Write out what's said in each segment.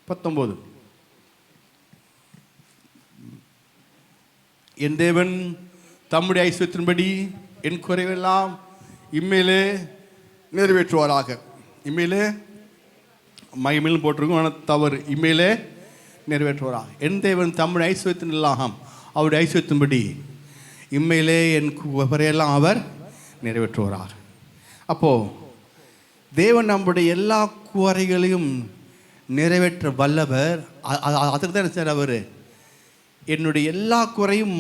19. என் தேவன் தம்முடைய ஐஸ்வர்யத்தின்படி என் குறைவெல்லாம் இம்மையிலே நிறைவேற்றுவாராக. இம்மையிலே மகிமையிலும் போட்டிருக்கும், ஆனால் தவறு. இம்மையிலே நிறைவேற்றுவாராக. என் தேவன் தம்முடைய ஐஸ்வர்யத்தின் எல்லாம் அவருடைய ஐஸ்வர்யத்தின்படி இம்மையிலே என் குறையெல்லாம் அவர் நிறைவேற்றுவாராக. அப்போது தேவன் நம்முடைய எல்லா குறைகளையும் நிறைவேற்ற வல்லவர். அதுக்கு தான் என்ன சார் அவர் என்னுடைய எல்லா குறையும்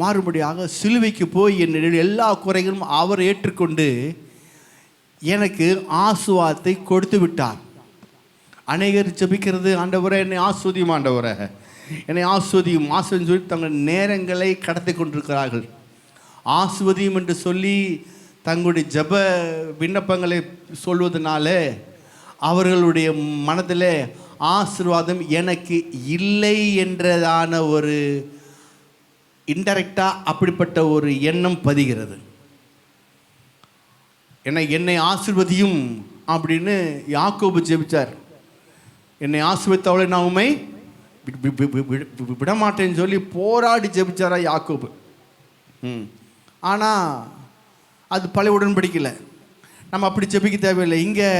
மாறும்படியாக சிலுவைக்கு போய் என்னுடைய எல்லா குறைகளும் அவர் ஏற்றுக்கொண்டு எனக்கு ஆசீர்வாதத்தை கொடுத்து விட்டார். அநேகர் ஜெபிக்கிறது, ஆண்டவரே என்னை ஆஸ்வதியும், ஆண்டவரே என்னை ஆஸ்வதியும் சொல்லி தங்கள் நேரங்களை கடத்தி கொண்டிருக்கிறார்கள். ஆஸ்வதியும் என்று சொல்லி தங்களுடைய ஜெப விண்ணப்பங்களை சொல்வதனால அவர்களுடைய மனதில் ஆசீர்வாதம் எனக்கு இல்லை என்றதான ஒரு இன்டைரக்டாக அப்படிப்பட்ட ஒரு எண்ணம் பதிகிறது. என்னை ஆசீர்வதியும் அப்படின்னு யாக்கோபு ஜெபிச்சார். என்னை ஆசீர்வதித்தவளை நான் உம்மை விடமாட்டேன்னு சொல்லி போராடி ஜெபிச்சாரா யாக்கோபு. ஆனால் அது பழைய உடன்படிக்கலை. நம்ம அப்படி ஜெபிக்க தேவையில்லை. இங்கே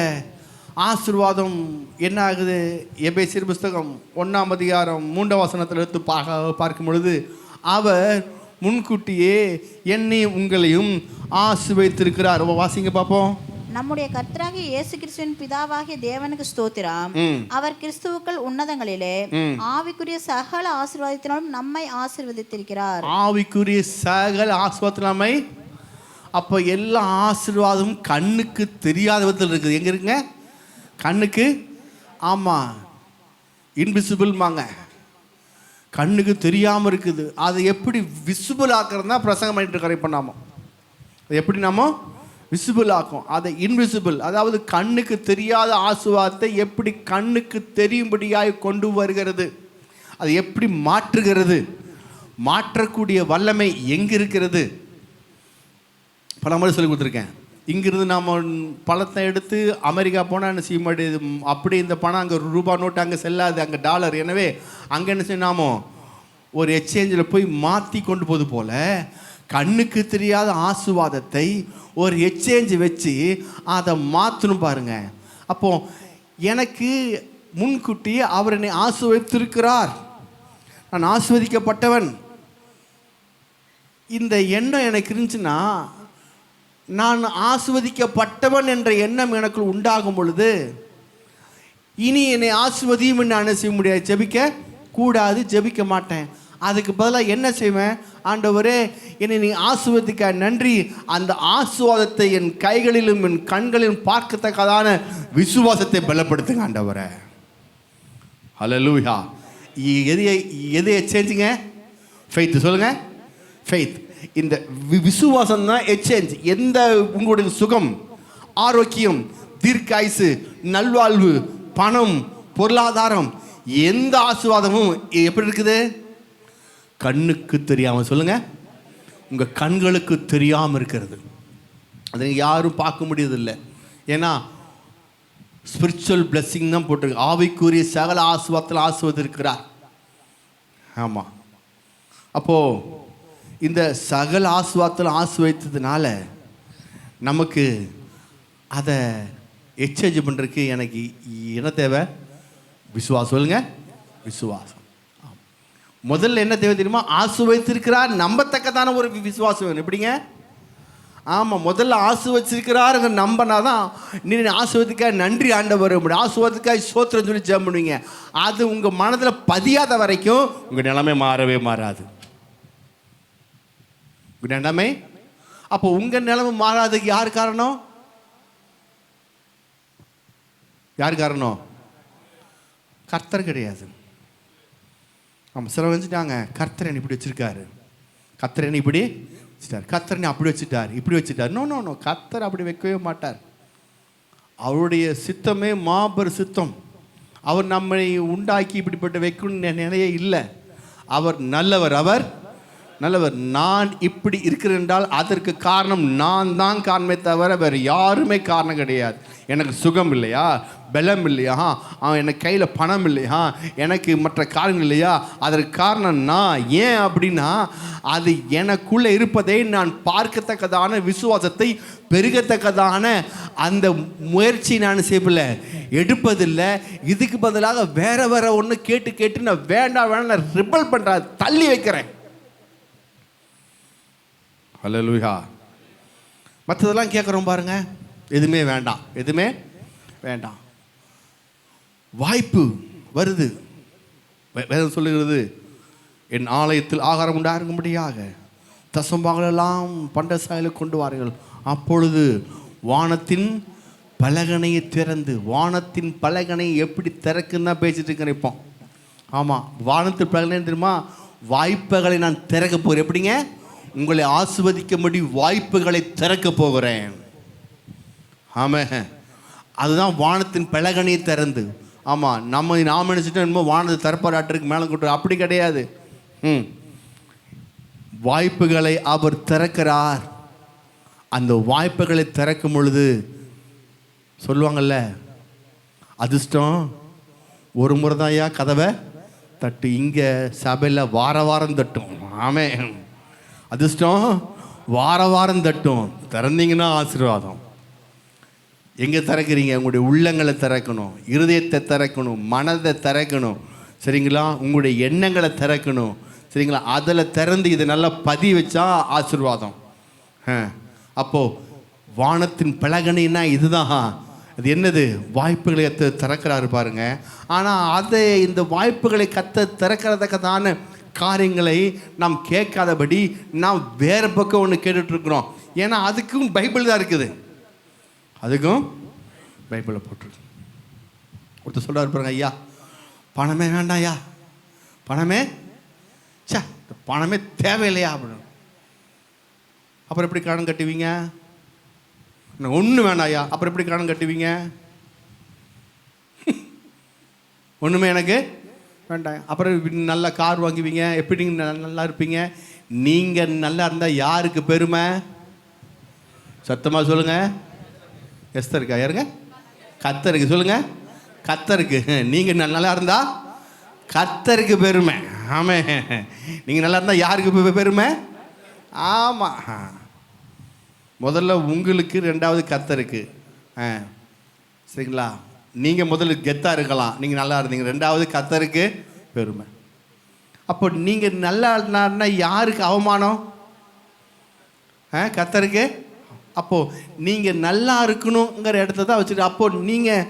ஆசீர்வாதம் என்ன ஆகுது? எபேசியர் புஸ்தகம் 1ஆம் அதிகாரம் 3ஆம் வசனத்தில் எடுத்து பார்க்கும் பொழுது அவர் முன்கூட்டியே என்னை உங்களையும் ஆசீர்வதித்திருக்கிறார். வாசிங்க பார்ப்போம். நம்முடைய கர்த்தராகிய இயேசு கிறிஸ்துவின் பிதாவாகிய தேவனுக்கு ஸ்தோத்திரம். அவர் கிறிஸ்துவுக்குள் உன்னதங்களிலே ஆவிக்குரிய சகல ஆசீர்வாதத்தினாலும் நம்மை ஆசீர்வதித்திருக்கிறார். ஆவிக்குரிய சகல ஆசீர்வாதத்தினாலும் நம்மை. அப்போ எல்லா ஆசீர்வாதமும் கண்ணுக்கு தெரியாத விதத்தில் இருக்குது. எங்கே இருக்குங்க? கண்ணுக்கு, ஆமாம், இன்விசிபிள்மாங்க, கண்ணுக்கு தெரியாமல் இருக்குது. அதை எப்படி விசிபிள் ஆக்கிறது தான் பிரசங்கம் பண்ணிட்டு இருக்கிற. இப்போ நாம அதை எப்படி நாம விசிபிள் ஆக்கும்? அதை இன்விசிபிள், அதாவது கண்ணுக்கு தெரியாத ஆசீர்வாதத்தை எப்படி கண்ணுக்கு தெரியும்படியாக கொண்டு வருகிறது, அதை எப்படி மாற்றுகிறது, மாற்றக்கூடிய வல்லமை எங்கே இருக்கிறது? பல முறை சொல்லி கொடுத்துருக்கேன். இங்கிருந்து நாம் பணத்தை எடுத்து அமெரிக்கா போனால் என்ன செய்ய மாட்டேது, அப்படி இந்த பணம் அங்கே ரூபா நோட்டு அங்கே செல்லாது, அங்கே டாலர். எனவே அங்கே என்ன செய்ய, நாமோ ஒரு எக்ஸ்சேஞ்சில் போய் மாற்றி கொண்டு போது போல் கண்ணுக்கு தெரியாத ஆசீர்வாதத்தை ஒரு எக்ஸ்சேஞ்சு வச்சு அதை மாற்றணும் பாருங்க. அப்போது எனக்கு முன்கூட்டியே அவர் என்னை ஆசீர்வதித்திருக்கிறார், நான் ஆசீர்வதிக்கப்பட்டவன். இந்த எண்ணம் எனக்கு இருந்துச்சுன்னா, நான் ஆசீர்வதிக்கப்பட்டவன் என்ற எண்ணம் எனக்குள் உண்டாகும் பொழுது இனி என்னை ஆசீர்வதியும் என்ன செய்ய முடியாது, ஜெபிக்க கூடாது, ஜெபிக்க மாட்டேன். அதுக்கு பதிலாக என்ன செய்வேன்? ஆண்டவரே என்னை நீ ஆசீர்வதிக்க நன்றி, அந்த ஆசீர்வாதத்தை என் கைகளிலும் என் கண்களிலும் பார்க்கத்தக்கதான விசுவாசத்தை பலப்படுத்துங்க ஆண்டவரே. ஹல்லேலூயா. எதை எக்ஸ்சேஞ்சுங்க? ஃபெய்த். சொல்லுங்க, ஃபெய்த். இந்த விசுவாசம் தான் எக்ஸ்சேஞ்ச். எந்த உங்களுடைய சுகம், ஆரோக்கியம், தீர்க்காயுசு, நல்வாழ்வு, பணம், பொருளாதாரம், எந்த ஆசீர்வாதமும் எப்படி இருக்குது? கண்ணுக்கு தெரியாமல். சொல்லுங்க, உங்கள் கண்களுக்கு தெரியாமல் இருக்கிறது. அதை யாரும் பார்க்க முடியதில்லை. ஏன்னா ஸ்பிரிச்சுவல் பிளெஸ்ஸிங் தான் போட்டிருக்கு. ஆவிக்குரிய சகல ஆசீர்வாதத்தில் ஆசீர்வதிக்கிறார். ஆமாம். அப்போது இந்த சகல ஆசீர்வாதத்தில் ஆசீர்வதித்ததுனால நமக்கு அதை எக்ஸ்சேஞ்ச் பண்ணுறதுக்கு எனக்கு என்ன தேவை? விசுவாசம். சொல்லுங்க, விசுவாசம். முதல்ல என்ன தேவை தெரியுமா? ஆசீர்வதித்திருக்கிறார் நம்பத்தக்கதான ஒரு விசுவாசம் வேணும். எப்படிங்க? ஆமாம், முதல்ல ஆசீர்வதிச்சிருக்கிறார் நம்பினாதான் நீ ஆசீர்வதிக்காய் நன்றி ஆண்டவர், ஆசீர்வாதத்துக்காய் ஸ்தோத்திரம் சொல்லி ஜெபம் பண்ணுவீங்க. அது உங்கள் மனதில் பதியாத வரைக்கும் உங்கள் நிலைமை மாறவே மாறாது. நிலைமை அப்போ உங்கள் நிலைமை மாறாததுக்கு யார் காரணம்? யார் காரணம்? கர்த்தர் கிடையாது. ஆமாம், சில வச்சுட்டாங்க, கர்த்தர் என்னை இப்படி வச்சிருக்காரு, கர்த்தர் என்னை இப்படி வச்சுட்டார், கர்த்தர் என்னை அப்படி வச்சுட்டார், இப்படி வச்சுட்டார். நோ நோ நோ, கர்த்தர் அப்படி வைக்கவே மாட்டார். அவருடைய சித்தமே மாபெரும் சித்தம். அவர் நம்மை உண்டாக்கி இப்படிப்பட்ட வைக்கணும்னு நினைவே இல்லை. அவர் நல்லவர், அவர் நல்லவர். நான் இப்படி இருக்கிறேன் என்றால் அதற்கு காரணம் நான் தான் காரணமே தவிர வேறு யாருமே காரணம் கிடையாது. எனக்கு சுகம் இல்லையா, பலம் இல்லையா, எனக்கு கையில் பணம் இல்லையா, எனக்கு மற்ற காரணம் இல்லையா, அதற்கு காரணம் நான். ஏன் அப்படின்னா அது எனக்குள்ளே இருப்பதை நான் பார்க்கத்தக்கதான விசுவாசத்தை பெருகத்தக்கதான அந்த முயற்சி நான் செய்யல, எடுப்பதில்லை. இதுக்கு பதிலாக வேற வேற ஒன்று கேட்டு கேட்டு நான் வேண்டாம் நான் ரிபல் பண்ணுறேன், தள்ளி வைக்கிறேன். ஹல்லேலூயா. மற்றதெல்லாம் கேட்குறோம் பாருங்க, எதுவுமே வேண்டாம், எதுவுமே வேண்டாம். வாய்ப்பு வருது, வேதம் சொல்லுகிறது, என் ஆலயத்தில் ஆகாரம் உண்டாகும்படியாக தசம்பாங்களெல்லாம் பண்டசாலையில் கொண்டு வாருங்கள், அப்பொழுது வானத்தின் பலகனையை திறந்து. வானத்தின் பலகனை எப்படி திறக்குன்னு தான் பேசிட்டு இருக்கிறேன் இப்போ. ஆமாம், வானத்தின் பலகனை தெரியுமா? வாய்ப்புகளை நான் திறக்க போகிறேன். எப்படிங்க? உங்களை ஆசீர்வதிக்கும்படி வாய்ப்புகளை திறக்க போகிறேன். ஆமாம், அதுதான் வானத்தின் பலகனையை திறந்து. ஆமாம், நாம் நினச்சிட்டு என்னமோ வானத்தை திறப்பாராட்டிற்கு மேலே கூட்டு, அப்படி கிடையாது. வாய்ப்புகளை அவர் திறக்கிறார். அந்த வாய்ப்புகளை திறக்கும் பொழுது சொல்லுவாங்கல்ல, அதிர்ஷ்டம் ஒரு முறை தான் ஐயா கதவை தட்டு. இங்கே சபையில் வார வாரம் தட்டும். ஆமே, அதிர்ஷ்டம் வார வாரம் தட்டும். திறந்தீங்கன்னா ஆசீர்வாதம். எங்கே திறக்கிறீங்க? உங்களுடைய உள்ளங்களை திறக்கணும், இருதயத்தை திறக்கணும், மனதை திறக்கணும், சரிங்களா? உங்களுடைய எண்ணங்களை திறக்கணும், சரிங்களா? அதில் திறந்து இதை நல்லா பதிய வச்சா ஆசீர்வாதம். அப்போது வானத்தின் பலகனைன்னா இதுதான். அது என்னது? வாய்ப்புகளை திறக்கிறாரு பாருங்க. ஆனால் அதை இந்த வாய்ப்புகளை திறக்கிறதுக்கான காரியங்களை நாம் கேட்காதபடி நாம் வேறு பக்கம் ஒன்று கேட்டுட்ருக்குறோம். ஏன்னா அதுக்கும் பைபிள் தான் இருக்குது, அதுக்கும் பைபிளில் போட்டிருக்கு. ஒருத்தர் சொல்கிறார் பாருங்க, ஐயா பணமே வேண்டாம் ஐயா, பணமே பணமே தேவையில்லையா அப்படின்னு. அப்புறம் எப்படி கடன் கட்டுவீங்க? ஒன்றும் வேண்டாம் ஐயா, அப்புறம் எப்படி கடன் கட்டுவீங்க? ஒன்றுமே எனக்கு வேண்டாம், அப்புறம் நல்ல கார் வாங்குவீங்க, எப்படி நல்லா இருப்பீங்க? நீங்கள் நல்லா இருந்தால் யாருக்கு பெருமை? சத்தமாக சொல்லுங்கள். எஸ்தருக்கா? யாருங்க? கர்த்தருக்கு. சொல்லுங்கள், கர்த்தருக்கு. நீங்கள் நல்லா இருந்தால் கர்த்தருக்கு பெருமை. ஆமாம், நீங்கள் நல்லா இருந்தால் யாருக்கு பெருமை? ஆமாம், முதல்ல உங்களுக்கு, ரெண்டாவது கர்த்தருக்கு. சரிங்களா? நீங்கள் முதல்ல கெத்தாக இருக்கலாம், நீங்கள் நல்லா இருந்தீங்க, ரெண்டாவது கர்த்தருக்கு பெருமை. அப்போ நீங்கள் நல்லா இருந்தாருன்னா யாருக்கு அவமானம்? கர்த்தருக்கு. அப்போது நீங்கள் நல்லா இருக்கணுங்கிற இடத்த தான் வச்சுட்டு, அப்போது நீங்கள்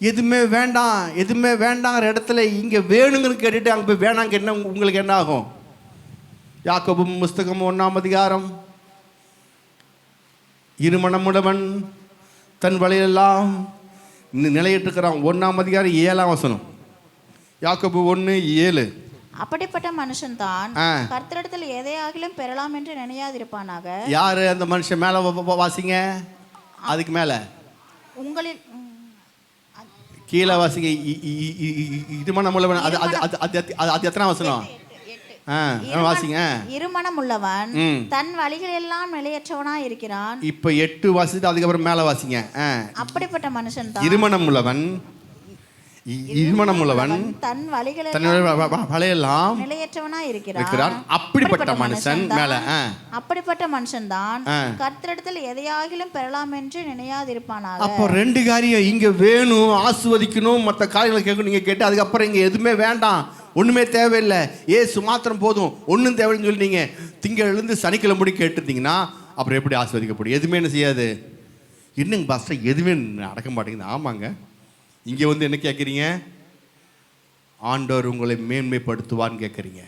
எதுவுமே வேண்டாம் எதுவுமே வேண்டாங்கிற இடத்துல இங்கே வேணுங்கன்னு கேட்டுட்டு அங்கே போய் வேணாங்க என்ன உங்களுக்கு என்ன ஆகும்? யாக்கோபு புஸ்தகம் 1ஆம் அதிகாரம், இருமனமுடவன் தன் வழியெல்லாம் நிலையிட்டிருக்கிறான். 1ஆம் அதிகாரம் 7ஆம் வசனம். யாக்கோபு 1:7. அப்படிப்பட்ட மனுஷன் தான் கர்த்தரிடத்தில் எதையாகிலும் பெறலாம் என்று நினையாதிருப்பானாக. யாரு அந்த மனுஷன்? மேல வாசிங்க, அதுக்கு மேல உங்களில் கீழே வாசிங்க. இருமனமுள்ளவன், அது எத்தனாம் வசனம்? வாசிங்க. இருமனமுள்ளவன் தன் வழிகள் எல்லாம் நிலையற்றவனா இருக்கிறான். இப்ப 8 வாசிட்டு அதுக்கப்புறம் மேல வாசிங்க. அப்படிப்பட்ட மனுஷன் தான் இருமனமுள்ளவன் தன் வழிகளெல்லாம் நிலையற்றவனா இருக்கிறான். அப்படிப்பட்ட மனுஷன் மேல, அப்படிப்பட்ட மனுஷன் தான் கர்த்தரிடத்தில் எதையாகிலும் பெறலாம் என்று நினையாதிருப்பானாக. அப்போ 2 காரியம் இங்க வேணும், ஆசீர்வதிக்கணும், மற்ற காரியங்களை கேட்கணும். நீங்க கேட்டு அதுக்கப்புறம் இங்க எதுவுமே வேண்டாம், ஒண்ணுமே தேவையில்லை, ஏசு மாத்திரம் போதும், ஒன்றும் தேவைன்னு சொல்லி நீங்க திங்கள்லேருந்து சனிக்கிழமை முடி கேட்டுருந்தீங்கன்னா அப்புறம் எப்படி ஆசீர்வதிக்கப்படும்? எதுவுமே என்ன செய்யாது. என்னங்க பாஸ்டர் எதுவுமே நடக்க மாட்டேங்குது? ஆமாங்க, இங்கே வந்து என்ன கேட்குறீங்க? ஆண்டவர் உங்களை மேன்மைப்படுத்துவார்னு கேட்குறீங்க.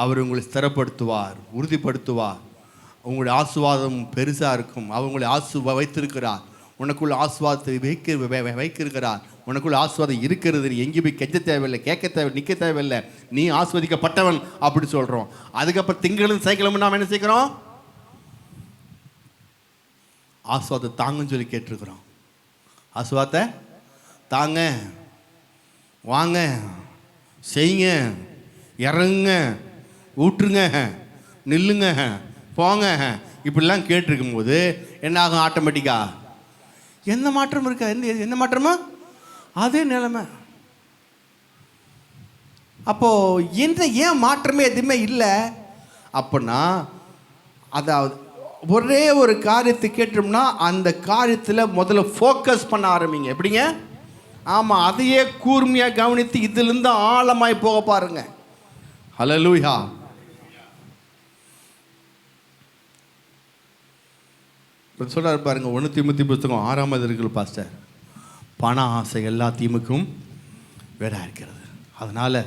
அவர் உங்களை ஸ்திரப்படுத்துவார், உறுதிப்படுத்துவார். உங்களுடைய ஆசீர்வாதம் பெருசாக இருக்கும். அவர் உங்களை வைத்திருக்கிறார். உனக்குள்ள ஆசீர்வாதத்தை வைக்கிறார். உனக்குள்ள ஆசீர்வாதம் இருக்கிறது. நீ எங்கேயும் போய் கெஞ்ச தேவையில்லை, கேட்க தேவை, நிற்க தேவையில்லை. நீ ஆசீர்வதிக்கப்பட்டவன் அப்படி சொல்கிறோம். அதுக்கப்புறம் திங்களும் சைக்கிளும் நாம் என்ன செய்கிறோம்? ஆசீர்வாதத்தை தாங்கன்னு சொல்லி கேட்டிருக்கிறோம். ஆசீர்வாதத்தை தாங்க, வாங்க, செய்யுங்க, இறங்குங்க, ஊற்றுங்க, நில்லுங்க, போங்க, இப்படிலாம் கேட்டிருக்கும் போது என்ன ஆகும்? ஆட்டோமேட்டிக்கா எந்த மாற்றம் இருக்கா? எந்த மாற்றமா? அதே நிலைமை. அப்போது ஏன் மாற்றமே எதுவுமே இல்லை அப்படின்னா, அதாவது ஒரே ஒரு காரியத்தை கேட்டோம்னா அந்த காரியத்தில் முதல்ல ஃபோக்கஸ் பண்ண ஆரம்பிங்க. எப்படிங்க? ஆமாம், அதையே கூர்மையாக கவனித்து இதிலிருந்து ஆழமாய் போக பாருங்க. ஹல்லேலூயா. சொல்றாரு பாருங்க, 1 தீமோத்தி புத்தகம் 6ஆம் அதிகாரம் பாஸ்டர், பண ஆசை எல்லா தீமைக்கும் வேறாக இருக்கிறது. அதனால்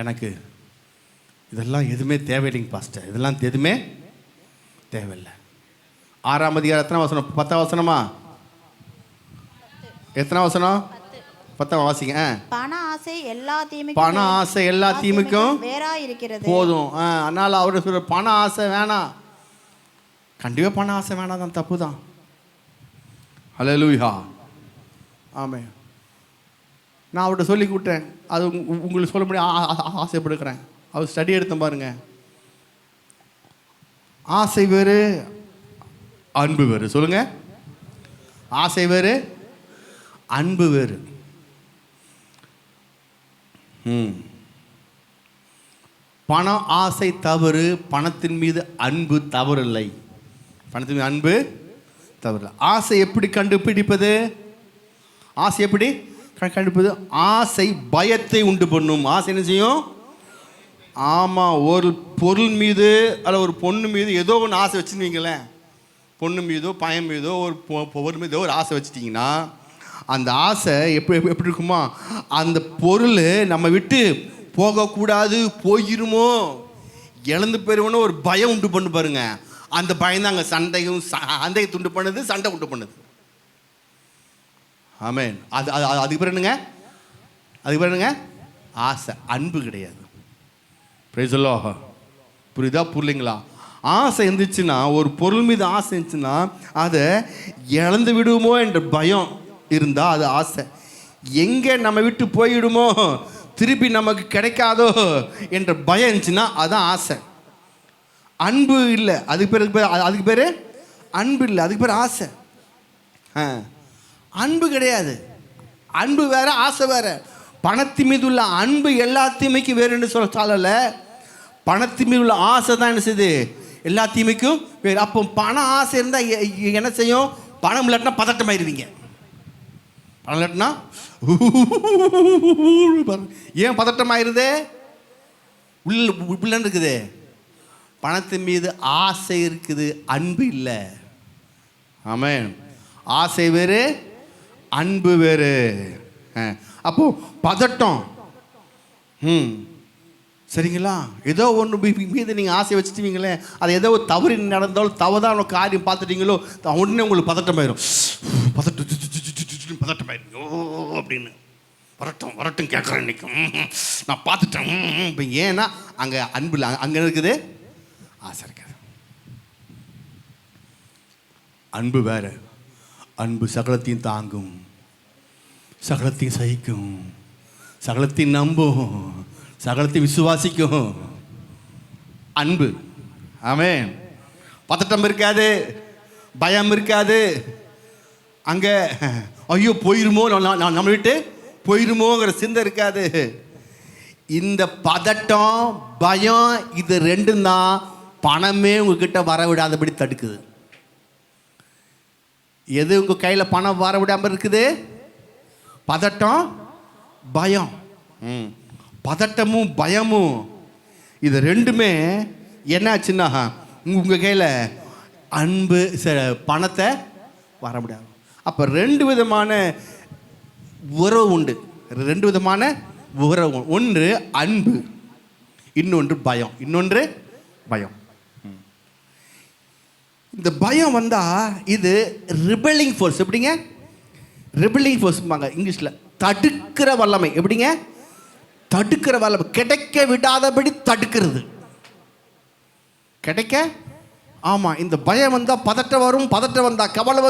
எனக்கு இதெல்லாம் எதுவுமே தேவையில்லைங்க பாஸ்டர், இதெல்லாம் எதுவுமே தேவையில்லை. 6ஆம் அதிகாரம் எத்தனை வசனம்? 10ஆம் வசனமா? எத்தனை வசனம்? 10ஆம் வாசிங்க. பண ஆசை எல்லா தீமைக்கும் வேறா இருக்கிறது போதும். அதனால் அவர் சொல்ற பண ஆசை வேணாம். கண்டிப்பாக பண ஆசை வேணாம் தான், தப்பு தான். ஹல்லேலூயா. ஆமாம், நான் அவர்கிட்ட சொல்லி கூட்டேன், அது உங்களுக்கு சொல்ல முடியும் ஆசைப்படுக்கிறேன். அவர் ஸ்டடி எடுத்த பாருங்க. ஆசை வேறு, அன்பு வேறு. சொல்லுங்க, ஆசை வேறு, அன்பு வேறு. பண ஆசை தவறு, பணத்தின் மீது அன்பு தவறில்லை. பணத்தின் மீது அன்பு தவறில்லை. ஆசை எப்படி கண்டுபிடிப்பது? ஆசை எப்படி கண்டுபிடிப்பது? ஆசை பயத்தை உண்டு பண்ணும். ஆசை என்ன செய்யும்? ஆமாம், ஒரு பொருள் மீது அல்ல ஒரு பொண்ணு மீது ஏதோ ஒன்று ஆசை வச்சுருவீங்களேன், பொண்ணு மீதோ பையன் மீதோ ஒரு பொருள் மீதோ ஒரு ஆசை வச்சுட்டிங்கன்னா அந்த ஆசை எப்படி இருக்குமா, அந்த பொருள் நம்ம விட்டு போகக்கூடாது, போயிருமோ, இழந்து போயிருவோன்னு ஒரு பயம் உண்டு பண்ணு பாருங்க. அந்த பயம் தான் அங்கே சண்டையை உண்டு பண்ணுது, சண்டை உண்டு பண்ணுது. ஆமென். அதுக்கு பேர் என்னங்க? அதுக்கு பேர் என்னங்க? ஆசை. அன்பு கிடையாது. Praise the Lord. புரியுதா புரியலைங்களா? ஆசை இருந்துச்சுன்னா, ஒரு பொருள் மீது ஆசை இருந்துச்சுன்னா அதை இழந்து விடுவோமோ என்ற பயம் இருந்தால் அது ஆசை. எங்கே நம்ம விட்டு போயிடுமோ, திருப்பி நமக்கு கிடைக்காதோ என்ற பயம் இருந்துச்சுன்னா அதுதான் ஆசை. அன்பு இல்லை, அதுக்கு பேர் அன்பு இல்லை, அதுக்கு பேர் ஆசை. அன்பு கிடையாது. அன்பு வேற, ஆசை வேற. பணத்தின் மீது உள்ள அன்பு எல்லா தீமைக்கும் வேறுன்னு சொல்லலை. பணத்தின் மீது உள்ள ஆசை தான் என்ன செய்யுது? எல்லா தீமைக்கும் வேறு. அப்போ பண ஆசை இருந்தால் என்ன செய்யும்? பணம் இல்லாட்டினா பதட்டமாயிருவீங்க. பணம் இல்லாட்டினா ஏன் பதட்டமாயிருது? உள்ள இருக்குது, பணத்தின் மீது ஆசை இருக்குது, அன்பு இல்லை. ஆமென். ஆசை வேறு, அன்பு வேறு. அப்போ பதட்டம். சரிங்களா? ஏதோ ஒன்று மீது நீங்கள் ஆசை வச்சுட்டீங்களே, அது ஏதோ ஒரு தவறு நடந்தாலும் தவறான காரியம் பார்த்துட்டீங்களோ, உடனே உங்களுக்கு பதட்டமாயிரும். பதட்டமாயிரும். ஓ அப்படின்னு வரட்டும் கேட்குறேன் இன்னைக்கு, நான் பார்த்துட்டேன். இப்போ ஏன்னா அங்கே அன்பு இல்லை, அங்கே இருக்குது ஆசை இருக்காது. அன்பு வேற. அன்பு சகலத்தையும் தாங்கும், சகலத்தையும் சகிக்கும், சகலத்தையும் நம்பும், சகலத்தையும் விசுவாசிக்கும். அன்பு. ஆமென். பதட்டம் இருக்காது, பயம் இருக்காது. அங்கே ஐயோ போயிருமோ, நம்ம விட்டு போயிருமோங்கிற சிந்தை இருக்காது. இந்த பதட்டம், பயம், இது ரெண்டும் தான் பணமே உங்ககிட்ட வர விடாதபடி தடுக்குது. எது உங்கள் கையில் பணம் வர விடாமல் இருக்குது? பதட்டம், பயம். பதட்டமும் பயமும் இது ரெண்டுமே என்னாச்சுன்னா உங்கள் கையில் அன்பு பணத்தை வர முடியாது. அப்போ ரெண்டு விதமான உறவு உண்டு. ரெண்டு விதமான உறவு. ஒன்று அன்பு, இன்னொன்று பயம். இந்த பயம் வந்தால் இது ரிபெல்லிங் ஃபோர்ஸ். எப்படிங்க? ரிபெல்லிங் ஃபோர்ஸ்பாங்க இங்கிலீஷில். தடுக்கிற வல்லமை. எப்படிங்க? தடுக்கிற வல்லமை. கிடைக்க விடாதபடி தடுக்கிறது. கிடைக்க. ஆமாம், இந்த பயம் வந்தால் பதட்டம் வரும், பதட்டம் வந்தால் கவலை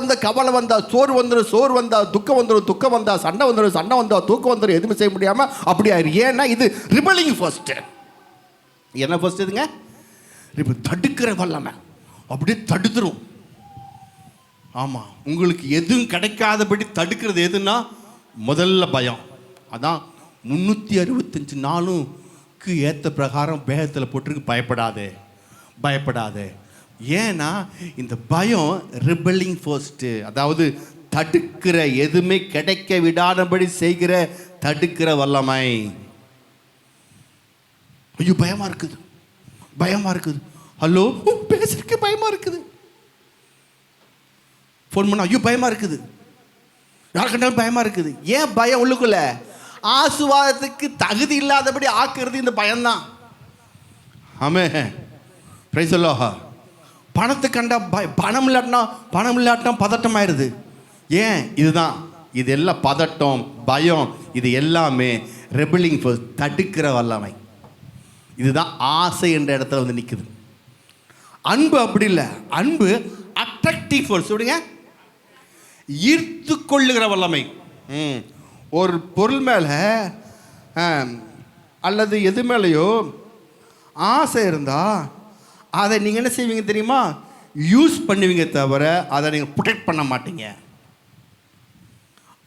வந்தால் சோறு வந்தால் துக்கம் வந்தால் சண்டை வந்தால் தூக்கம் வந்துடும். எதுவுமே செய்ய முடியாமல் அப்படி ஆயிரும். ஏன்னா இது ரிபெல்லிங் ஃபர்ஸ்ட்டு. என்ன ஃபர்ஸ்ட் இதுங்க? இப்போ தடுக்கிற வல்லமை அப்படியே தடுத்துரும். ஆமாம், உங்களுக்கு எதுவும் கிடைக்காதபடி தடுக்கிறது எதுன்னா முதல்ல பயம். அதான் 365 நாளுக்கு ஏற்ற பிரகாரம் வேகத்தில் போட்டிருக்கு, பயப்படாதே பயப்படாதே. ஏன்னா இந்த பயம் ரிபெல்லிங் ஃபோர்ஸ்ட்டு, அதாவது தடுக்கிற, எதுவுமே கிடைக்க விடாதபடி செய்கிற தடுக்கிற வல்லமை. ஐயோ பயமா இருக்குது, பயமா இருக்குது, ஹலோ பேசுறதுக்கு பயமா இருக்குது, ஃபோன் பண்ண ஐயோ பயமா இருக்குது, யார் கண்டாலும் பயமா இருக்குது. ஏன் பயம்? உள்ளுக்குள்ள ஆசீர்வாதத்துக்கு தகுதி இல்லாதபடி ஆக்குறது இந்த பயம்தான். ஆமே பிரைஸ் தி லார்ட். பணத்தை கண்டா பணம் இல்லாட்டினா பதட்டம் ஆயிடுது. ஏன்? இதுதான், இது எல்லாம் பதட்டம், பயம், இது எல்லாமே ரெபலிங் ஃபோர்ஸ், தடுக்கிற வல்லமை. இதுதான் ஆசை என்ற இடத்துல வந்து நிற்குது. அன்பு அப்படி இல்லை. அன்பு அட்ராக்டிவ் ஃபோர்ஸ், சொல்லுங்க, ஈர்த்து கொள்ளுகிற வல்லமை. ஒரு பொருள் மேலே அல்லது எது மேலேயோ ஆசை இருந்தால் அதை நீங்கள் என்ன செய்வீங்க தெரியுமா? யூஸ் பண்ணுவீங்க, தவிர அதை நீங்கள் ப்ரொடெக்ட் பண்ண மாட்டீங்க.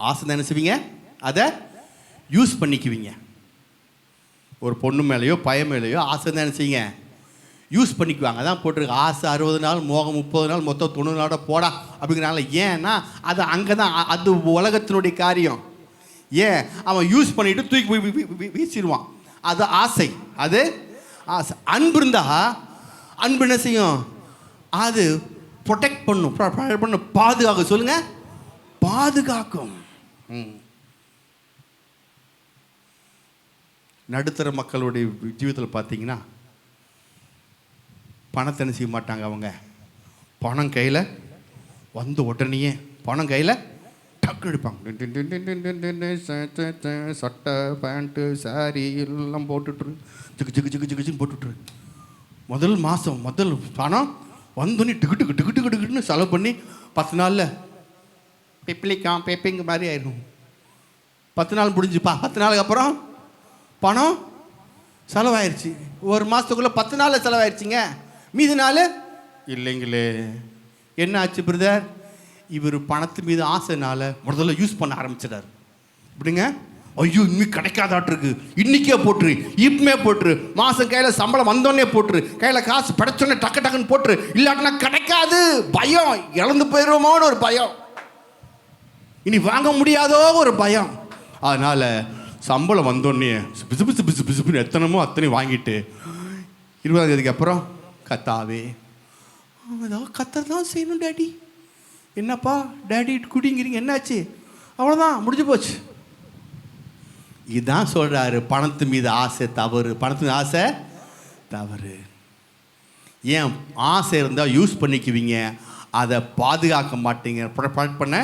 ஆசை தான் என்ன செய்வீங்க? அதை யூஸ் பண்ணிக்குவீங்க. ஒரு பொண்ணு மேலேயோ பையன் மேலேயோ ஆசை தான் என்ன செய்யுங்க? யூஸ் பண்ணிக்குவாங்க. அதான் போட்டிருக்கு, ஆசை 60 நாள், மோகம் 30 நாள், மொத்தம் 90 நாளோட போடா அப்படிங்கிறனால. ஏன்னா அது அங்கே தான், அது உலகத்தினுடைய காரியம். ஏன்? அவன் யூஸ் பண்ணிட்டு தூக்கி போய் வீசிடுவான். அது ஆசை, அது ஆசை. அன்பு இருந்தா அன்பு என்ன செய்யும்? அது ப்ரொடெக்ட் பண்ணும், பாதுகாக்கும். சொல்லுங்க, பாதுகாக்கும். நடுத்தர மக்களுடைய ஜீவிதத்தில் பார்த்தீங்கன்னா பணத்தை என்ன செய்ய மாட்டாங்க. அவங்க பணம் கையில் வந்து உடனேயே பணம் கையில் டக்கு எடுப்பாங்க. சட்டை பேண்ட்டு சாரி எல்லாம் போட்டுட்ரு, ஜிக்கு ஜிக்கு ஜிக்கு ஜிக்குன்னு போட்டுட்ரு. முதல் மாதம் முதல் பணம் வந்தோடனே டிக்கெட்டுன்னு செலவு பண்ணி 10 நாளில் பேப்பிங் மாதிரி ஆயிடும். 10 நாள் முடிஞ்சுப்பா, 10 நாளுக்கு அப்புறம் பணம் செலவாயிருச்சு. ஒரு மாதத்துக்குள்ளே 10 நாளில் செலவாயிருச்சுங்க. மீதி நாள் இல்லைங்களே. என்ன ஆச்சு பிரதர்? இவர் பணத்து மீது ஆசைனால முதல்ல யூஸ் பண்ண ஆரம்பிச்சிடாரு. இப்படிங்க, ஐயோ இன்னும் கிடைக்காதாட்டிருக்கு, இன்னைக்கே போட்டுரு, இப்பமே போட்டுரு, மாதம் கையில் சம்பளம் வந்தோடனே போட்டுரு, கையில் காசு படைச்சோடனே டக்குன்னு போட்டுரு, இல்லாட்டினா கிடைக்காது. பயம், இழந்து போயிடுவோமோன்னு ஒரு பயம், இனி வாங்க முடியாதோ ஒரு பயம். அதனால் சம்பளம் வந்தோடனே பிசு பிசு பிசு பிசுப்புன்னு எத்தனமோ அத்தனையும் வாங்கிட்டு 20ஆம் தேதிக்கு அப்புறம் கத்தாவே ஏதாவது கத்தர் தான் செய்யணும் டேடி. என்னப்பா டேடி குடிங்கிறீங்க, என்னாச்சு? அவ்வளோதான், முடிஞ்சு போச்சு. இதுதான் சொல்கிறாரு, பணத்து மீது ஆசை தவறு, பணத்து மீது ஆசை தவறு. ஏன்? ஆசை இருந்தால் யூஸ் பண்ணிக்குவீங்க, அதை பாதுகாக்க மாட்டீங்க, ப்ரொடெக்ட் பண்ண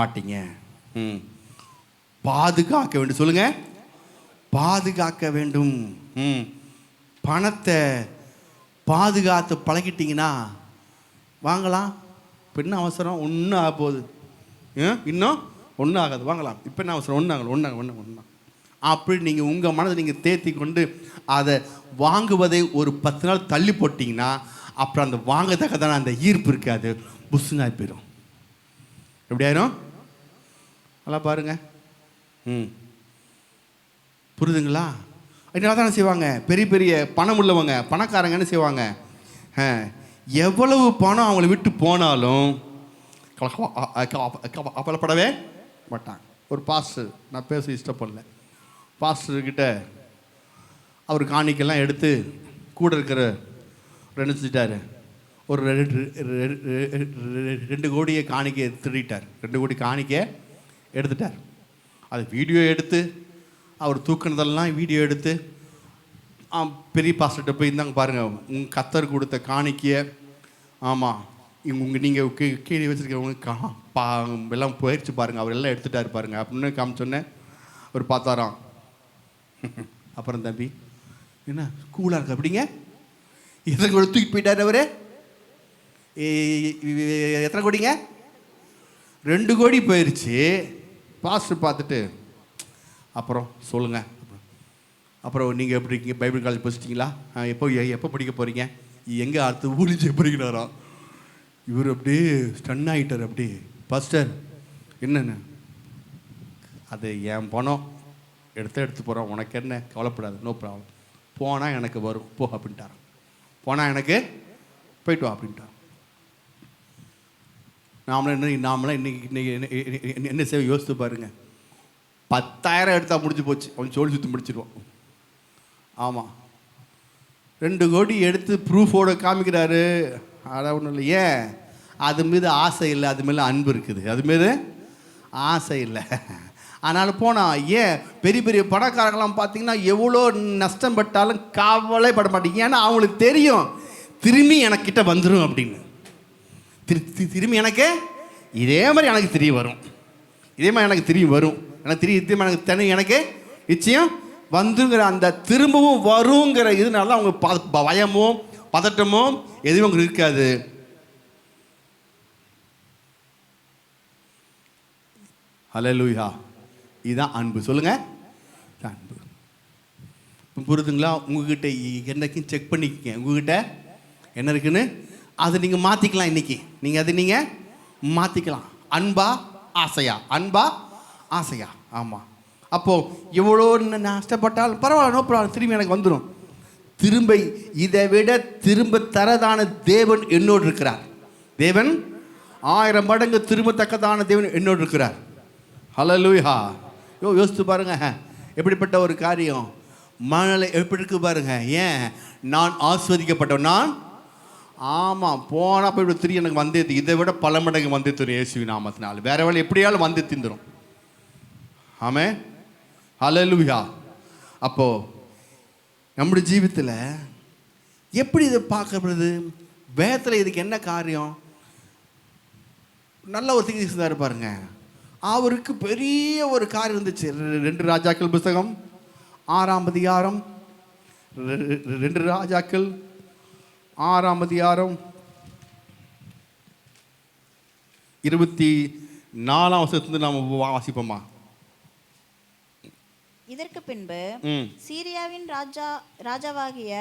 மாட்டீங்க. பாதுகாக்க வேண்டும். சொல்லுங்க, பாதுகாக்க வேண்டும். பணத்தை பாதுகாத்து பழகிட்டீங்கன்னா வாங்கலாம். இப்போ என்ன அவசரம்? ஒன்றும் ஆக போகுது, இன்னும் ஒன்றும் ஆகாது, வாங்கலாம். இப்போ என்ன அவசரம்? ஒன்றும் அப்படி நீங்கள் உங்கள் மனதை நீங்கள் தேர்த்தி கொண்டு அதை வாங்குவதை ஒரு 10 நாள் தள்ளி போட்டிங்கன்னா அப்புறம் அந்த வாங்கத்தக்கதான அந்த ஈர்ப்பு இருக்காது, புஷ்ஷுனாய் போயிடும். எப்படி ஆயிரும்? நல்லா பாருங்க. புரியுதுங்களா? அதனால தான் செய்வாங்க பெரிய பெரிய பணம் உள்ளவங்க, பணக்காரங்க என்ன செய்வாங்க? எவ்வளவு பணம் அவங்கள விட்டு போனாலும் கவலைப்படவே மாட்டாங்க. ஒரு பாஸ்டர், நான் பேச இஷ்டப்படல, பாஸ்டர்கிட்ட அவர் காணிக்கெல்லாம் எடுத்து கூட இருக்கிற நினச்சிட்டாரு. ஒரு 2 கோடியை காணிக்கை திருடிட்டார். 2 கோடி காணிக்கை எடுத்துட்டார். அது வீடியோ எடுத்து அவர் தூக்குனதெல்லாம் வீடியோ எடுத்து பெரிய பாஸ்டர்கிட்ட போய் இருந்தாங்க பாருங்கள், உங்கள் கத்தர் கொடுத்த காணிக்கையை, ஆமாம் நீங்கள் கீழே வச்சுருக்கவங்க எல்லாம் போயிடுச்சு பாருங்கள், அவர் எல்லாம் எடுத்துட்டார் பாருங்கள் அப்படின்னு காமிச்சோன்னே அவர் பார்த்தாராம். அப்புறம் தம்பி என்ன கூலாக இருக்கு அப்படிங்க, எத்தனை கோடி தூக்கிட்டு போயிட்டார் அவர்? எத்தனை கோடிங்க? 2 கோடி போயிடுச்சு. பாஸ்டர் பார்த்துட்டு அப்புறம் சொல்லுங்கள், அப்புறம் நீங்கள் எப்படி இருக்கீங்க? பைபிள் காலேஜ் படிச்சிட்டிங்களா? எப்போ படிக்க போகிறீங்க? எங்கே அடுத்து ஊழியம் செய்ய போகிறீங்களாரா? இவர் அப்படியே ஸ்டன் ஆகிட்டார். அப்படியே பாஸ்டர் என்னென்ன அது என் பணம், எடுத்து போகிறோம், உனக்கு என்ன, கவலைப்படாது, நோ ப்ராப்ளம், போனால் எனக்கு வரும், போ அப்படின்ட்டார். போனால் எனக்கு போயிட்டு வா அப்படின்ட்டார். நாமளாம் இன்னைக்கு என்ன செய்ய யோசித்து பாருங்க. 10,000 எடுத்தால் முடிஞ்சு போச்சு, அவன் சோழி சுற்றி முடிச்சிடுவான். ஆமாம், 2 கோடி எடுத்து ப்ரூஃபோடு காமிக்கிறாரு. அதான் ஒன்றும் இல்லை, ஏன் அது மீது ஆசை இல்லை, அது மேலே அன்பு இருக்குது, அது மீது ஆசை இல்லை. அதனால் போனால் ஏன் பெரிய பெரிய பணக்காரங்களாம் பார்த்தீங்கன்னா எவ்வளோ நஷ்டம் பட்டாலும் கவலைப்பட மாட்டேங்க. ஏன்னா அவங்களுக்கு தெரியும் திரும்பி எனக்கிட்ட வந்துடும் அப்படின்னு. திரும்பி எனக்கு இதே மாதிரி எனக்கு திரும்பி வரும், இதே மாதிரி எனக்கு திரும்பி வரும், எனக்கு திரும்பி எனக்கு தனி எனக்கு நிச்சயம் வந்துங்கிற அந்த திரும்பவும் வருங்கிற இதனால அவங்க பயமோ பதட்டமோ எதுவும் அவங்க இருக்காது. ஹல்லேலூயா. இதுதான் அன்பு. சொல்லுங்க, அன்பு. புரியுதுங்களா? உங்ககிட்ட என்னைக்கும் செக் பண்ணிக்கங்க, உங்ககிட்ட என்ன இருக்குன்னு அதை நீங்கள் மாற்றிக்கலாம். இன்னைக்கு நீங்கள் அதை நீங்கள் மாற்றிக்கலாம். அன்பா ஆசையா, அன்பா ஆசையா. ஆமாம். அப்போது எவ்வளோ நஷ்டப்பட்டாலும் பரவாயில்ல, நோ ப்ராப்ளம், திரும்பி எனக்கு வந்துடும். திரும்ப இதை விட திரும்ப தரதான தேவன் என்னோடு இருக்கிறார். தேவன் 1000 மடங்கு திரும்பத்தக்கதான தேவன் என்னோடு இருக்கிறார். ஹல்லேலூயா. யோசித்து பாருங்க, எப்படிப்பட்ட ஒரு காரியம். மனநிலை எப்படி இருக்கு பாருங்க. ஏன் நான் ஆஸ்வதிக்கப்பட்டவன், நான் ஆமாம் போனால் போய் திரும்பி எனக்கு வந்தே, இதை விட பல மடங்கு வந்து தரும் இயேசுவின் நாமத்தினால். வேற வேலை எப்படியாலும் வந்து தந்துடும். ஆமே, ஹல்லேலூயா. அப்போது நம்முடைய ஜீவித்தில் எப்படி இதை பார்க்கப்படுது? வேதத்தில் இதுக்கு என்ன காரியம்? நல்ல ஒரு திங்கு இருந்தார் பாருங்க. அவருக்கு பெரிய ஒரு காரியம் இருந்துச்சு. 2 ராஜாக்கள் புஸ்தகம் 6ஆம் அதிகாரம், 2 ராஜாக்கள் 6ஆம் அதிகாரம் 24ஆம் வசனத்திலிருந்து நாம் வாசிப்போமா? இதற்கு பின்பு சீரியாவின் ராஜாவாகிய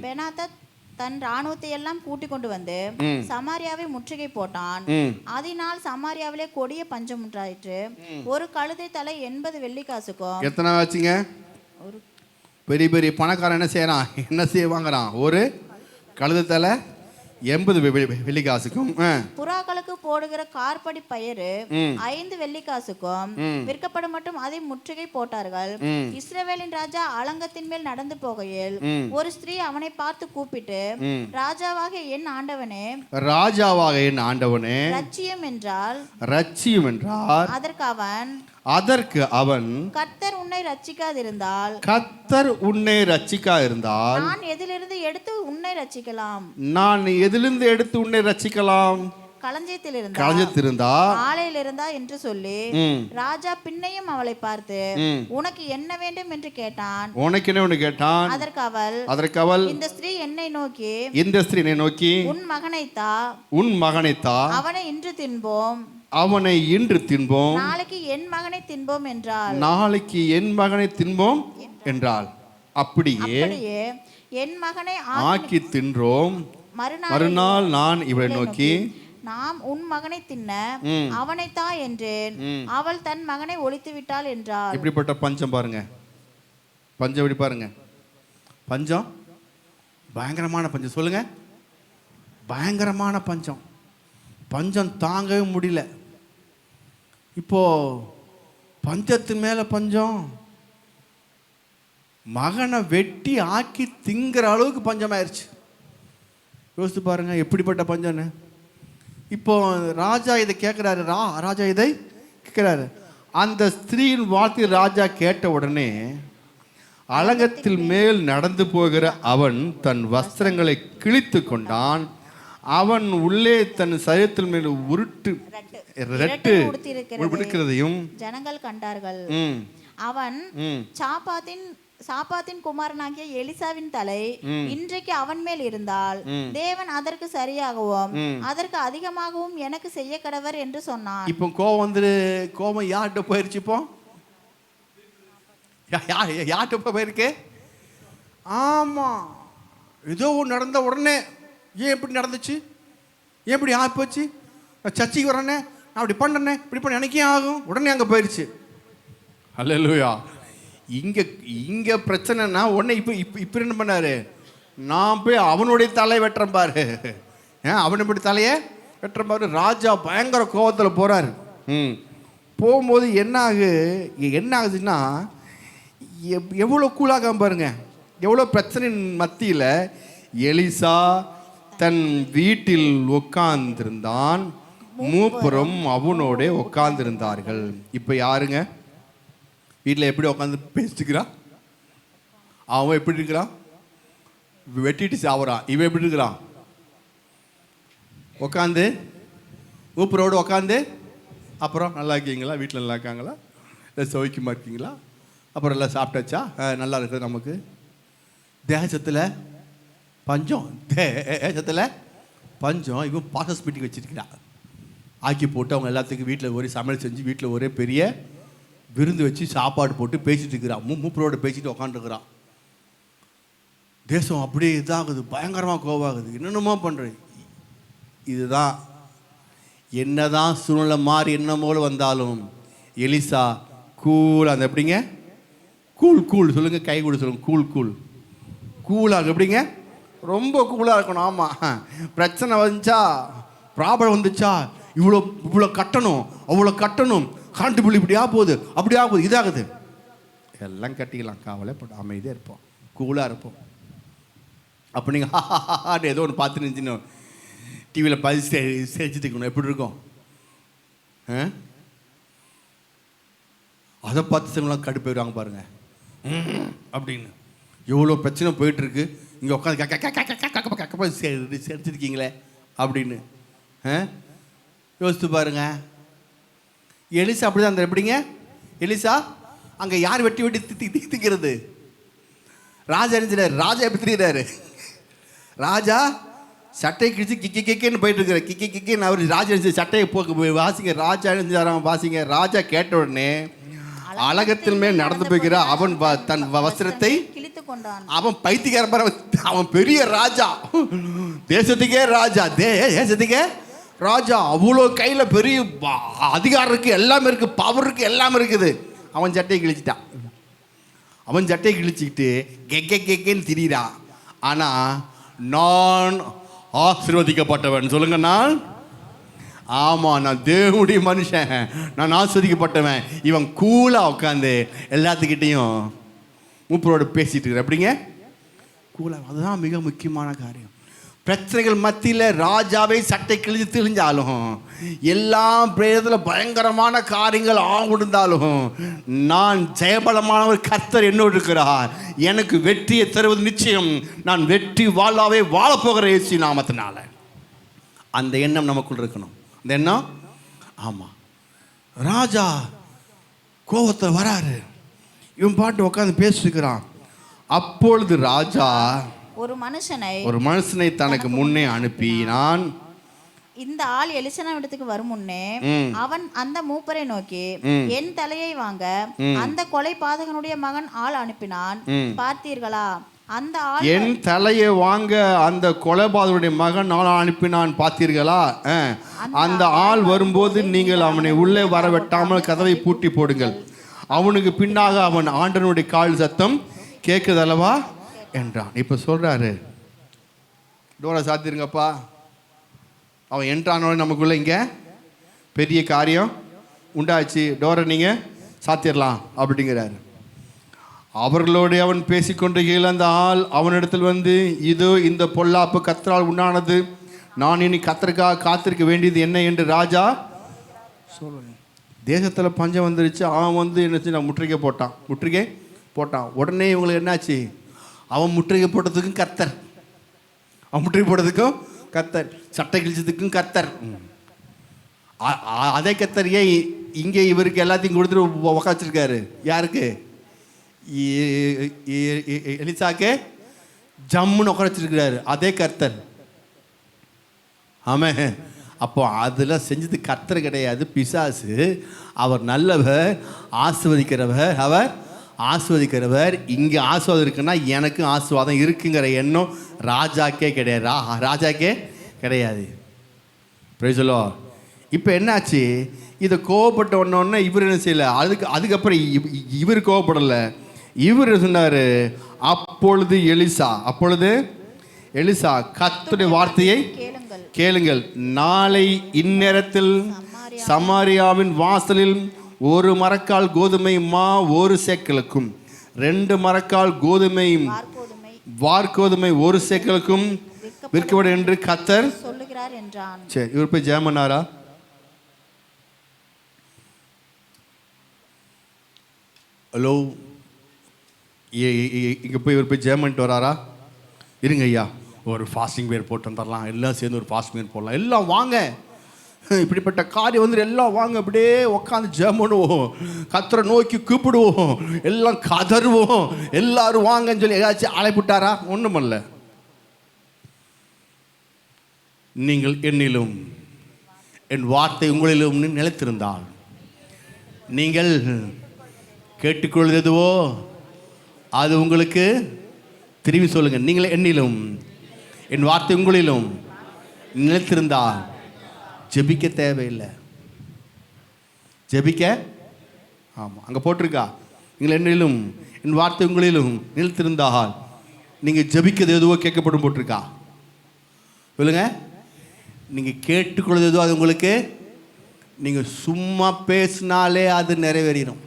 பெனாதத் தன் இராணுவத்தை எல்லாம் கூட்டிக் கொண்டு வந்து சமாரியாவை முற்றுகை போட்டான். அதனால் சமாரியாவிலே கொடிய பஞ்சம் உண்டாயிற்று. ஒரு கழுதை தலை 80 வெள்ளிக்காசுக்கும். எத்தனை ஆச்சுங்க? பெரிய பெரிய பணக்காரன் என்ன செய்யறான், என்ன செய்ய வாங்குறான்? ஒரு கழுதை தலை 80 வெள்ளிக்காசுக்கும். புறாக்களுக்கு போடுகிற கார்படி பயிறு 5 வெள்ளிக்காசுக்கும் விற்கப்படும் மட்டும் அதை முற்றுகை போட்டார்கள். இஸ்ரவேலின் ராஜா அலங்கத்தின் மேல் நடந்து போகையில் ஒரு ஸ்திரீ அவனை பார்த்து கூப்பிட்டு, ராஜாவாக என் ஆண்டவனே, ராஜாவாக என் ஆண்டவனே, ரட்சியம் என்றால், ரட்சியம் என்றால். அதற்கு அவன் கர்த்தர் உன்னை ரட்சிக்காதிருந்தால், கர்த்தர் உன்னை ரட்சிக்காதிருந்தால் நான் எதிலிருந்து எடுத்து உன்னை ரட்சிக்கலாம், நான் எதிலிருந்து எடுத்து உன்னை ரட்சிக்கலாம், களஞ்சியத்திலிருந்தா ஆலையிலிருந்தா என்று சொல்லி ராஜா பின்னையும் அவளை பார்த்து, உனக்கு என்ன வேண்டும் என்று கேட்டான். உனக்கு என்ன கேட்டான்? அதற்கு அவள் இந்த ஸ்திரீ என்னை நோக்கி உன் மகனை தா, அவனை இன்று தின்போம், நாளைக்கு என் மகனை தின்போம் என்றாள். நாளைக்கு என் மகனை தின்போம் என்றாள். அப்படியே என் மகனை ஆக்கி தின்றோம். மறுநாள் நான் இவளை நோக்கி, நாம் உன் மகனை தின்ன அவனை தா என்றேன். அவள் தன் மகனை ஒழித்து விட்டாள் என்றாள். இப்படிப்பட்ட பஞ்சம் பாருங்க, பஞ்சம் எப்படி பாருங்க. பஞ்சம் பயங்கரமான பஞ்சம். சொல்லுங்க, பயங்கரமான பஞ்சம். பஞ்சம் தாங்கவே முடியல. இப்போ பஞ்சத்து மேல பஞ்சம், மகனை வெட்டி ஆக்கி திங்கிற அளவுக்கு பஞ்சமாயிருச்சு. யோசித்து பாருங்க எப்படிப்பட்ட பஞ்சம்னு. இப்போ ராஜா இதை கேட்குறாரு. ராஜா இதை கேட்குறாரு. அந்த ஸ்திரீயின் வார்த்தை ராஜா கேட்ட உடனே அலங்கத்தில் மேல் நடந்து போகிற அவன் தன் வஸ்திரங்களை கிழித்து கொண்டான். அவன் உள்ளே தன் சரீரத்தில் மேல் ரெட்டு உடுக்கிறதையும் ஜனங்கள் கண்டார்கள். அவன் சாப்பாத்தின் குமாரனாகிய எலிசாவின் தலை இன்றைக்கு அவன் மேல் இருந்தால் தேவன் அதற்கு சரியாகவும் அதற்கு அதிகமாகவும் எனக்கு செய்ய கடவர் என்று சொன்னான். இப்போ கோபம் யார்கிட்ட போயிருச்சு? இப்போ யார்கிட்ட போயிருக்கு? ஆமா, ஏதோ நடந்த உடனே ஏன் இப்படி நடந்துச்சு, ஏன் இப்படி ஆப்போச்சு, சர்ச்சைக்கு வரனே, நான் அப்படி பண்ணனே, இப்படி பண்ண எனக்கே ஆகும், உடனே அங்கே போயிடுச்சு. அல்லேலூயா. இங்கே பிரச்சனைனா உடனே இப்போ என்ன பண்ணாரு, நான் போய் அவனுடைய தலை வெட்டுறேன் பாரு, அவன் இப்படி தலையை வெட்டுற பாரு. ராஜா பயங்கர கோபத்தில் போகிறாரு. போகும்போது என்ன ஆகுதுன்னா, எவ்வளோ கூலாகாம பாருங்க, எவ்வளோ பிரச்சனையின் மத்தியில் எலிசா தன் வீட்டில் உட்கார்ந்திருந்தான், மூப்பரும் அவனோட உட்கார்ந்திருந்தார்கள். இப்போ யாருங்க வீட்டில் எப்படி உட்காந்து பேசிட்டுக்கிறான்? அவன் எப்படி இருக்கிறான்? வெட்டிட்டு சாவுறான். இவன் எப்படி இருக்கிறான்? உட்காந்து மூப்பரோடு உட்காந்து, அப்புறம் நல்லா இருக்கீங்களா, வீட்டில் நல்லா இருக்காங்களா, இல்லை சௌக்கியமாக இருக்கீங்களா, அப்புறம் எல்லாம் சாப்பிட்டாச்சா, நல்லா இருக்குது. நமக்கு தேசத்தில் பஞ்சம், இவன் பாசஸ் மீட்டிங் வச்சுருக்கிறான். ஆக்கி போட்டு அவங்க எல்லாத்துக்கும் வீட்டில் ஒரே சமையல் செஞ்சு வீட்டில் ஒரே பெரிய விருந்து வச்சு சாப்பாடு போட்டு பேசிட்டு இருக்கிறான். மூப்பரோடு பேசிட்டு உக்காந்துருக்கிறான். தேசம் அப்படியே இதாகுது, பயங்கரமாக கோவாகுது, என்னென்னமோ பண்ணுறேன். இதுதான் என்னதான் சூழ்நிலை மாறி என்ன போல வந்தாலும் எலிசா அந்த எப்படிங்க கூல் சொல்லுங்கள், கை கூட சொல்லுங்கள், கூலாக எப்படிங்க ரொம்ப கூலாக இருக்கணும். ஆமாம், பிரச்சனை வந்துச்சா, ப்ராப்ளம் வந்துச்சா, இவ்வளோ கட்டணும், அவ்வளோ கட்டணும், கரண்ட் பில் இப்படியா போகுது, அப்படியா போகுது, இதாகுது, எல்லாம் கட்டிக்கலாம், கவலைப்பட்டு அமைதியாக இருப்போம், கூலாக இருப்போம். அப்போ நீங்கள் ஏதோ ஒன்று பார்த்து நினச்சின்னு டிவியில் பதிச்சு செஞ்சுட்டு இருக்கணும், எப்படி இருக்கும்? அதை பார்த்து சிவங்களாம் கடுப்பு போயிடுவாங்க பாருங்கள். அப்படின்னு எவ்வளோ பிரச்சனை போயிட்டுருக்கு, இங்கே உட்காந்து செடிச்சிருக்கீங்களே அப்படின்னு யோசித்து பாருங்க. எலிசா அப்படி தான் எப்படிங்க எலிசா அங்கே யார் வெட்டி திக்கிறது? ராஜா நினைச்சாரு. ராஜா எப்படி திரிகிறாரு? ராஜா சட்டையை கிழிச்சு கிக்கேன்னு போயிட்டு இருக்கிற கிக்கேன்னு அவர் ராஜா சட்டையை வாசிங்க. ராஜா வாசிங்க. ராஜா கேட்ட உடனே அழகத்தின் மேல் நடந்து போகிற அவன் தன் வஸ்திரத்தை அவன் பைத்தியக்கார, அவன் பெரிய ராஜா, தேசத்துக்கே ராஜா, தேசத்துக்கே ராஜா, அவ்வளோ கையில் பெரிய அதிகாரம் இருக்குது, எல்லாமே இருக்குது, பவர் இருக்குது, எல்லாமே இருக்குது. அவன் சட்டையை கிழிச்சிட்டான். அவன் சட்டையை கிழிச்சிக்கிட்டு கெக்கேன்னு திரிகிறான். ஆனால் நான் ஆசீர்வதிக்கப்பட்டவன் சொல்லுங்க. நான் ஆமாம், நான் தேவனுடைய மனுஷன், நான் ஆசீர்வதிக்கப்பட்டவன். இவன் கூலாக உட்காந்து எல்லாத்துக்கிட்டையும் மூப்பரோடு பேசிட்டு இருக்கிற எப்படிங்க கூலாக. அதுதான் மிக முக்கியமான காரியம். பிரச்சனைகள் மத்தியில் ராஜாவை சட்டை கிழிச்சு திழிஞ்சாலும், எல்லாம் பிரேதத்தில் பயங்கரமான காரியங்கள் ஆகுந்தாலும், நான் ஜெயபலமானவர் கர்த்தர் என்னோடு இருக்கிறார், எனக்கு வெற்றியை தருவது நிச்சயம், நான் வெற்றி வாழாவே வாழப்போகிற இயேசு நாமத்தினால. அந்த எண்ணம் நமக்குள் இருக்கணும். இந்த எண்ணம், ஆமாம். ராஜா கோபத்தில் வராரு, இவன் பாட்டு உட்காந்து பேசிருக்கிறான். அப்பொழுது ராஜா ஒரு மனுஷனை தனக்கு முன்னே அனுப்பினான். இந்த ஆள் எலிசனாவிடத்துக்கு வரும் முன்னே அவன் அந்த மூப்பரை நோக்கி, என் தலையை வாங்க அந்த கொலை பாதகனுடைய மகன் ஆள் அனுப்பினான், பார்த்தீர்களா? அந்த ஆள் என் தலையை வாங்க அந்த கொலைபாதகனுடைய மகன் ஆள் அனுப்பினான், பார்த்தீர்களா? அந்த ஆள் வரும்போது நீங்கள் அவனை உள்ளே வரவிட்டாமல் கதவை பூட்டி போடுங்கள். அவனுக்கு பின்னாக அவன் ஆண்டனுடைய கால் சத்தம் கேட்குதல்லவா என்றான். இப்போ சொல்கிறாரு, டோரை சாத்திருங்கப்பா. அவன் என்றானோட நமக்குள்ளே இங்கே பெரிய காரியம் உண்டாச்சு, டோரை நீங்கள் சாத்திடலாம் அப்படிங்கிறாரு. அவர்களோடு அவன் பேசிக்கொண்டு அந்த ஆள் அவனிடத்தில் வந்து, இதோ இந்த பொல்லாப்பு கர்த்தரால் உண்டானது, நான் இனி கர்த்தருக்காக காத்திருக்க வேண்டியது என்ன என்று ராஜா சொல்லுங்க. தேசத்தில் பஞ்சம் வந்துருச்சு. அவன் வந்து என்ன முற்றுகை போட்டான். உடனே இவங்களுக்கு என்னாச்சு? அவன் முற்றுகை போட்டதுக்கும் கர்த்தர், அவன் முற்றுகை போட்டதுக்கும் கர்த்தர், சட்டை கிழிச்சதுக்கும் கர்த்தர். அதே கர்த்தர் ஏன் இங்கே இவருக்கு எல்லாத்தையும் கொடுத்துட்டு உக்காச்சிருக்காரு? யாருக்கு? எலிசாக்கு ஜம்முன்னு உட்கார வச்சிருக்கிறாரு அதே கர்த்தர். ஆமாம். அப்போ அதில் செஞ்சது கர்த்தர் கிடையாது, பிசாசு. அவர் நல்லவர், ஆசிர்வதிக்கிறவர். இங்கே ஆசீர்வாதம் இருக்குன்னா எனக்கும் ஆசீர்வாதம் இருக்குங்கிற எண்ணம் ராஜாக்கே கிடையாது. ராஜாக்கே கிடையாது. Praise the Lord. இப்போ என்னாச்சு? இதை கோவப்பட்ட உடனே இவர் என்ன செய்யலை, அதுக்கப்புறம் இவர் கோவப்படலை. இவர் சொன்னார், அப்பொழுது எலிசா கர்த்தருடைய வார்த்தையை கேளுங்கள், நாளை இந்நேரத்தில் சமாரியாவின் வாசலில் 1 மரக்கால் கோதுமை மா 1 சேக்கலுக்கும் 2 மரக்கால் கோதுமை வார்கோதுமை 1 சேக்கலுக்கும் விற்கப்படும் என்று கர்த்தர் சொல்லுகிறார் என்றான். சரி, இவர் போய் ஜெபம் பண்ணாரா? ஹலோ, இங்கே போய் இவர் போய் ஜெபம் பண்ணிட்டு வராரா? இருங்க ஐயா, ஒரு ஃபாஸ்டிங் பேர் போட்டு வந்துடலாம், எல்லாம் சேர்ந்து ஒரு ஃபாஸ்டிங் பேர் போடலாம், எல்லாம் வாங்க, இப்படிப்பட்ட காரியம் வந்து எல்லாம் வாங்க, அப்படியே உட்காந்து ஜெபம் பண்ணுவோம், கர்த்தரை நோக்கி கூப்பிடுவோம், எல்லாம் கதறுவோம், எல்லாரும் வாங்கன்னு சொல்லி ஏதாச்சும் அழைப்பிட்டாரா? ஒன்றும் பண்ணல. நீங்கள் என்னிலும் என் வார்த்தை உங்களிலும் நிலைத்திருந்தால், நீங்கள் கேட்டுக்கொள்வது எதுவோ அது உங்களுக்கு திரும்பி சொல்லுங்க. நீங்கள் என்னிலும் என் வார்த்தை உங்களிலும் நிலைத்திருந்தால் ஜெபிக்க தேவையில்லை. ஜெபிக்க, ஆமாம், அங்கே போட்டிருக்கா, நீங்கள் என்னிலும் என் வார்த்தை உங்களிலும் நிலைத்திருந்தால் நீங்கள் ஜெபிக்கிறது எதுவோ கேட்கப்படும் போட்டிருக்கா. சொல்லுங்க, நீங்கள் கேட்டுக்கொள்வது எதுவோ அது உங்களுக்கு, நீங்கள் சும்மா பேசினாலே அது நிறைவேறிடும்.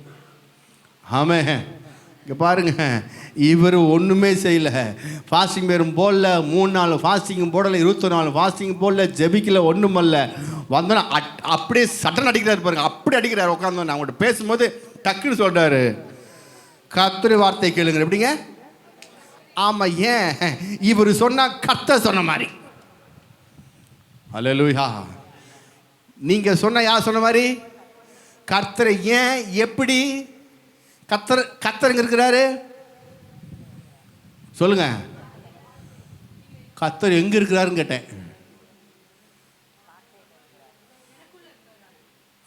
ஆமே, இங்கே பாருங்க, இவர் ஒன்றுமே செய்யலை, ஃபாஸ்டிங் பேரும் போடல, 3 நாள் ஃபாஸ்டிங்கும் போடலை, 21 நாள் ஃபாஸ்டிங் போடல, ஜெபிக்கல, ஒன்றும் பண்ணல. வந்தோன்னா அப்படியே சட்டன் அடிக்கிறாரு பாருங்க, அப்படி அடிக்கிறார். உட்காந்து நான் அவங்கள்ட்ட பேசும்போது டக்குன்னு சொல்கிறாரு, கர்த்தருடைய வார்த்தை கேளுங்க. எப்படிங்க? ஆமாம், ஏன் இவர் சொன்னால் கர்த்தர் சொன்ன மாதிரி. அல்லேலூயா. நீங்கள் சொன்ன யார் சொன்ன மாதிரி? கர்த்தரை. ஏன், எப்படி? கர்த்தர் எங்க இருக்கிறாரு சொல்லுங்க. கர்த்தர் எங்க இருக்கிறாருன்னு கேட்டேன்.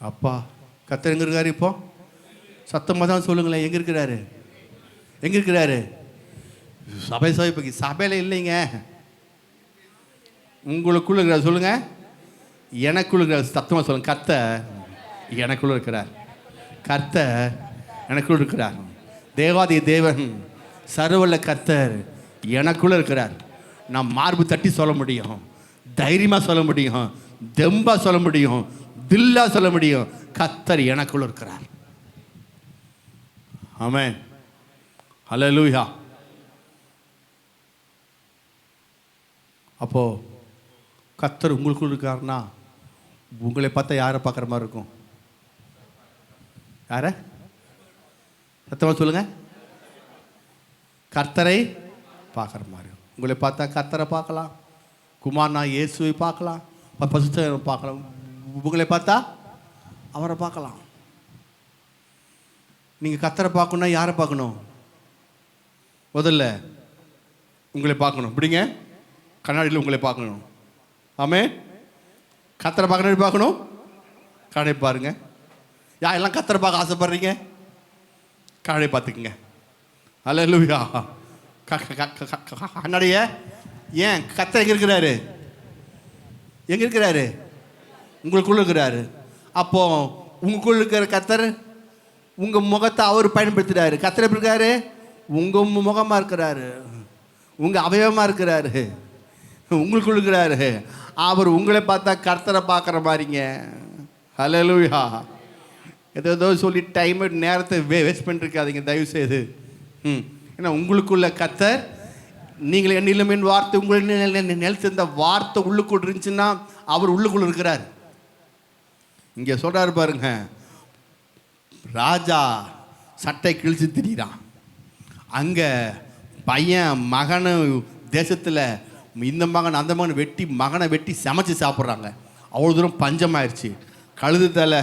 அப்பா, கர்த்தர் எங்க இருக்காரு? இப்போ சத்தமாக தான் சொல்லுங்களேன், எங்க இருக்கிறாரு? எங்க இருக்கிறாரு? சபையில் இல்லைங்க, உங்களுக்குள்ள இருக்கிறார். சொல்லுங்க, எனக்குள்ள இருக்கிறார். சத்தமாக சொல்லுங்க, கர்த்தர் எனக்குள்ள இருக்கிறார். கர்த்தர் எனக்குள்ள இருக்கிறார். தேவாதி தேவன் சர்வல்ல கர்த்தர் எனக்குள்ள இருக்கிறார். நான் மார்பு தட்டி சொல்ல முடியும், தைரியமாக சொல்ல முடியும், தெம்பா சொல்ல முடியும், தில்லா சொல்ல முடியும், கர்த்தர் எனக்குள்ள இருக்கிறார். ஆமென், ஹல்லேலூயா. அப்போ கர்த்தர் உங்களுக்குள்ள இருக்காருன்னா உங்களை பார்த்தா யாரை பார்க்குற மாதிரி இருக்கும்? யாரை? சத்தமாக சொல்லுங்க. கர்த்தரை பார்க்குற மாதிரி. உங்களை பார்த்தா கர்த்தரை பார்க்கலாம், குமாரனா இயேசுவை பார்க்கலாம், பசுத்தரை பார்க்கலாம். உங்களை பார்த்தா அவரை பார்க்கலாம். நீங்கள் கர்த்தரை பார்க்கணுன்னா யாரை பார்க்கணும்? முதல்ல உங்களை பார்க்கணும். இப்படிங்க கண்ணாடியில் உங்களை பார்க்கணும். ஆமே, கர்த்தரை பார்க்கணும், பார்க்கணும், கண்ணாடி பாருங்க. எல்லாம் கர்த்தரை பார்க்க ஆசைப்படுறீங்க, கண்ணாடி பார்த்துக்குங்க. அல்லேலூயா. கண்ணாடிய ஏன்? கர்த்தர் எங்கே இருக்கிறாரு? எங்கே இருக்கிறாரு? உங்களுக்குள்ள இருக்கிறாரு. அப்போ உங்களுக்குள்ள இருக்கிற கர்த்தர் உங்கள் முகத்தை அவர் பயன்படுத்துகிறாரு. கர்த்தர் எப்படி இருக்காரு? உங்கள் முகமாக இருக்கிறாரு, உங்கள் அவயவமாக இருக்கிறாரு, உங்களுக்குள்ள இருக்கிறாரு. அவர் உங்களை பார்த்தா கர்த்தரை பார்க்குற மாதிரிங்க. அல்லேலூயா. ஏதோ சொல்லி டைம் நேரத்தை வேஸ்ட் பண்ணிருக்காதீங்க தயவுசெய்து. ஏன்னா உங்களுக்குள்ள கர்த்தர், நீங்கள் என்னிலும் என் வார்த்தை உங்களை நிலைத்திருந்த வார்த்தை உள்ளுக்குள்ள இருந்துச்சுன்னா அவர் உள்ளுக்குள்ள இருக்கிறார். இங்கே சொல்கிறாரு பாருங்க, ராஜா சட்டை கிழிச்சு திரிகிறான். அங்கே பையன் மகனை தேசத்தில் இந்த மகன் அந்த மகன் மகனை வெட்டி சமைச்சு சாப்பிட்றாங்க. அவ்வளோ தூரம் பஞ்சமாயிருச்சு. கழுது தலை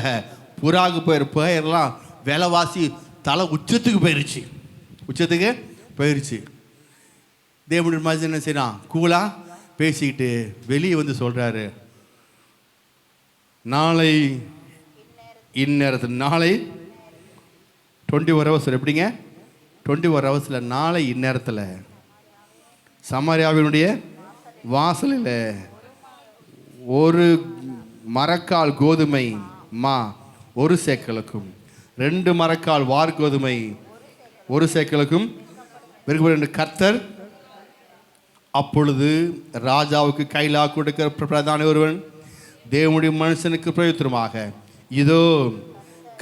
புறாக்கு பெயர்லாம் விலைவாசி தலை உச்சத்துக்கு போயிருச்சு. தேவனுடைய மாதிரி என்ன செய்யறான்? கூலாக பேசிக்கிட்டு வெளியே வந்து சொல்கிறாரு, நாளை இந்நேரத்தில், நாளை 21 hours, எப்படிங்க 21 hours, நாளை இந்நேரத்தில் சமாரியாவினுடைய வாசலில் 1 மரக்கால் கோதுமை மா 1 சேக்கலுக்கும் 2 மரக்கால் வார்கோதுமை 1 சேக்கலுக்கும் விற்கப்படும் என்று கர்த்தர். அப்பொழுது ராஜாவுக்கு கைலா கொடுக்கிற பிரதான ஒருவன் தேவனுடைய மனுஷனுக்கு பிரயோஜனமாக, இதோ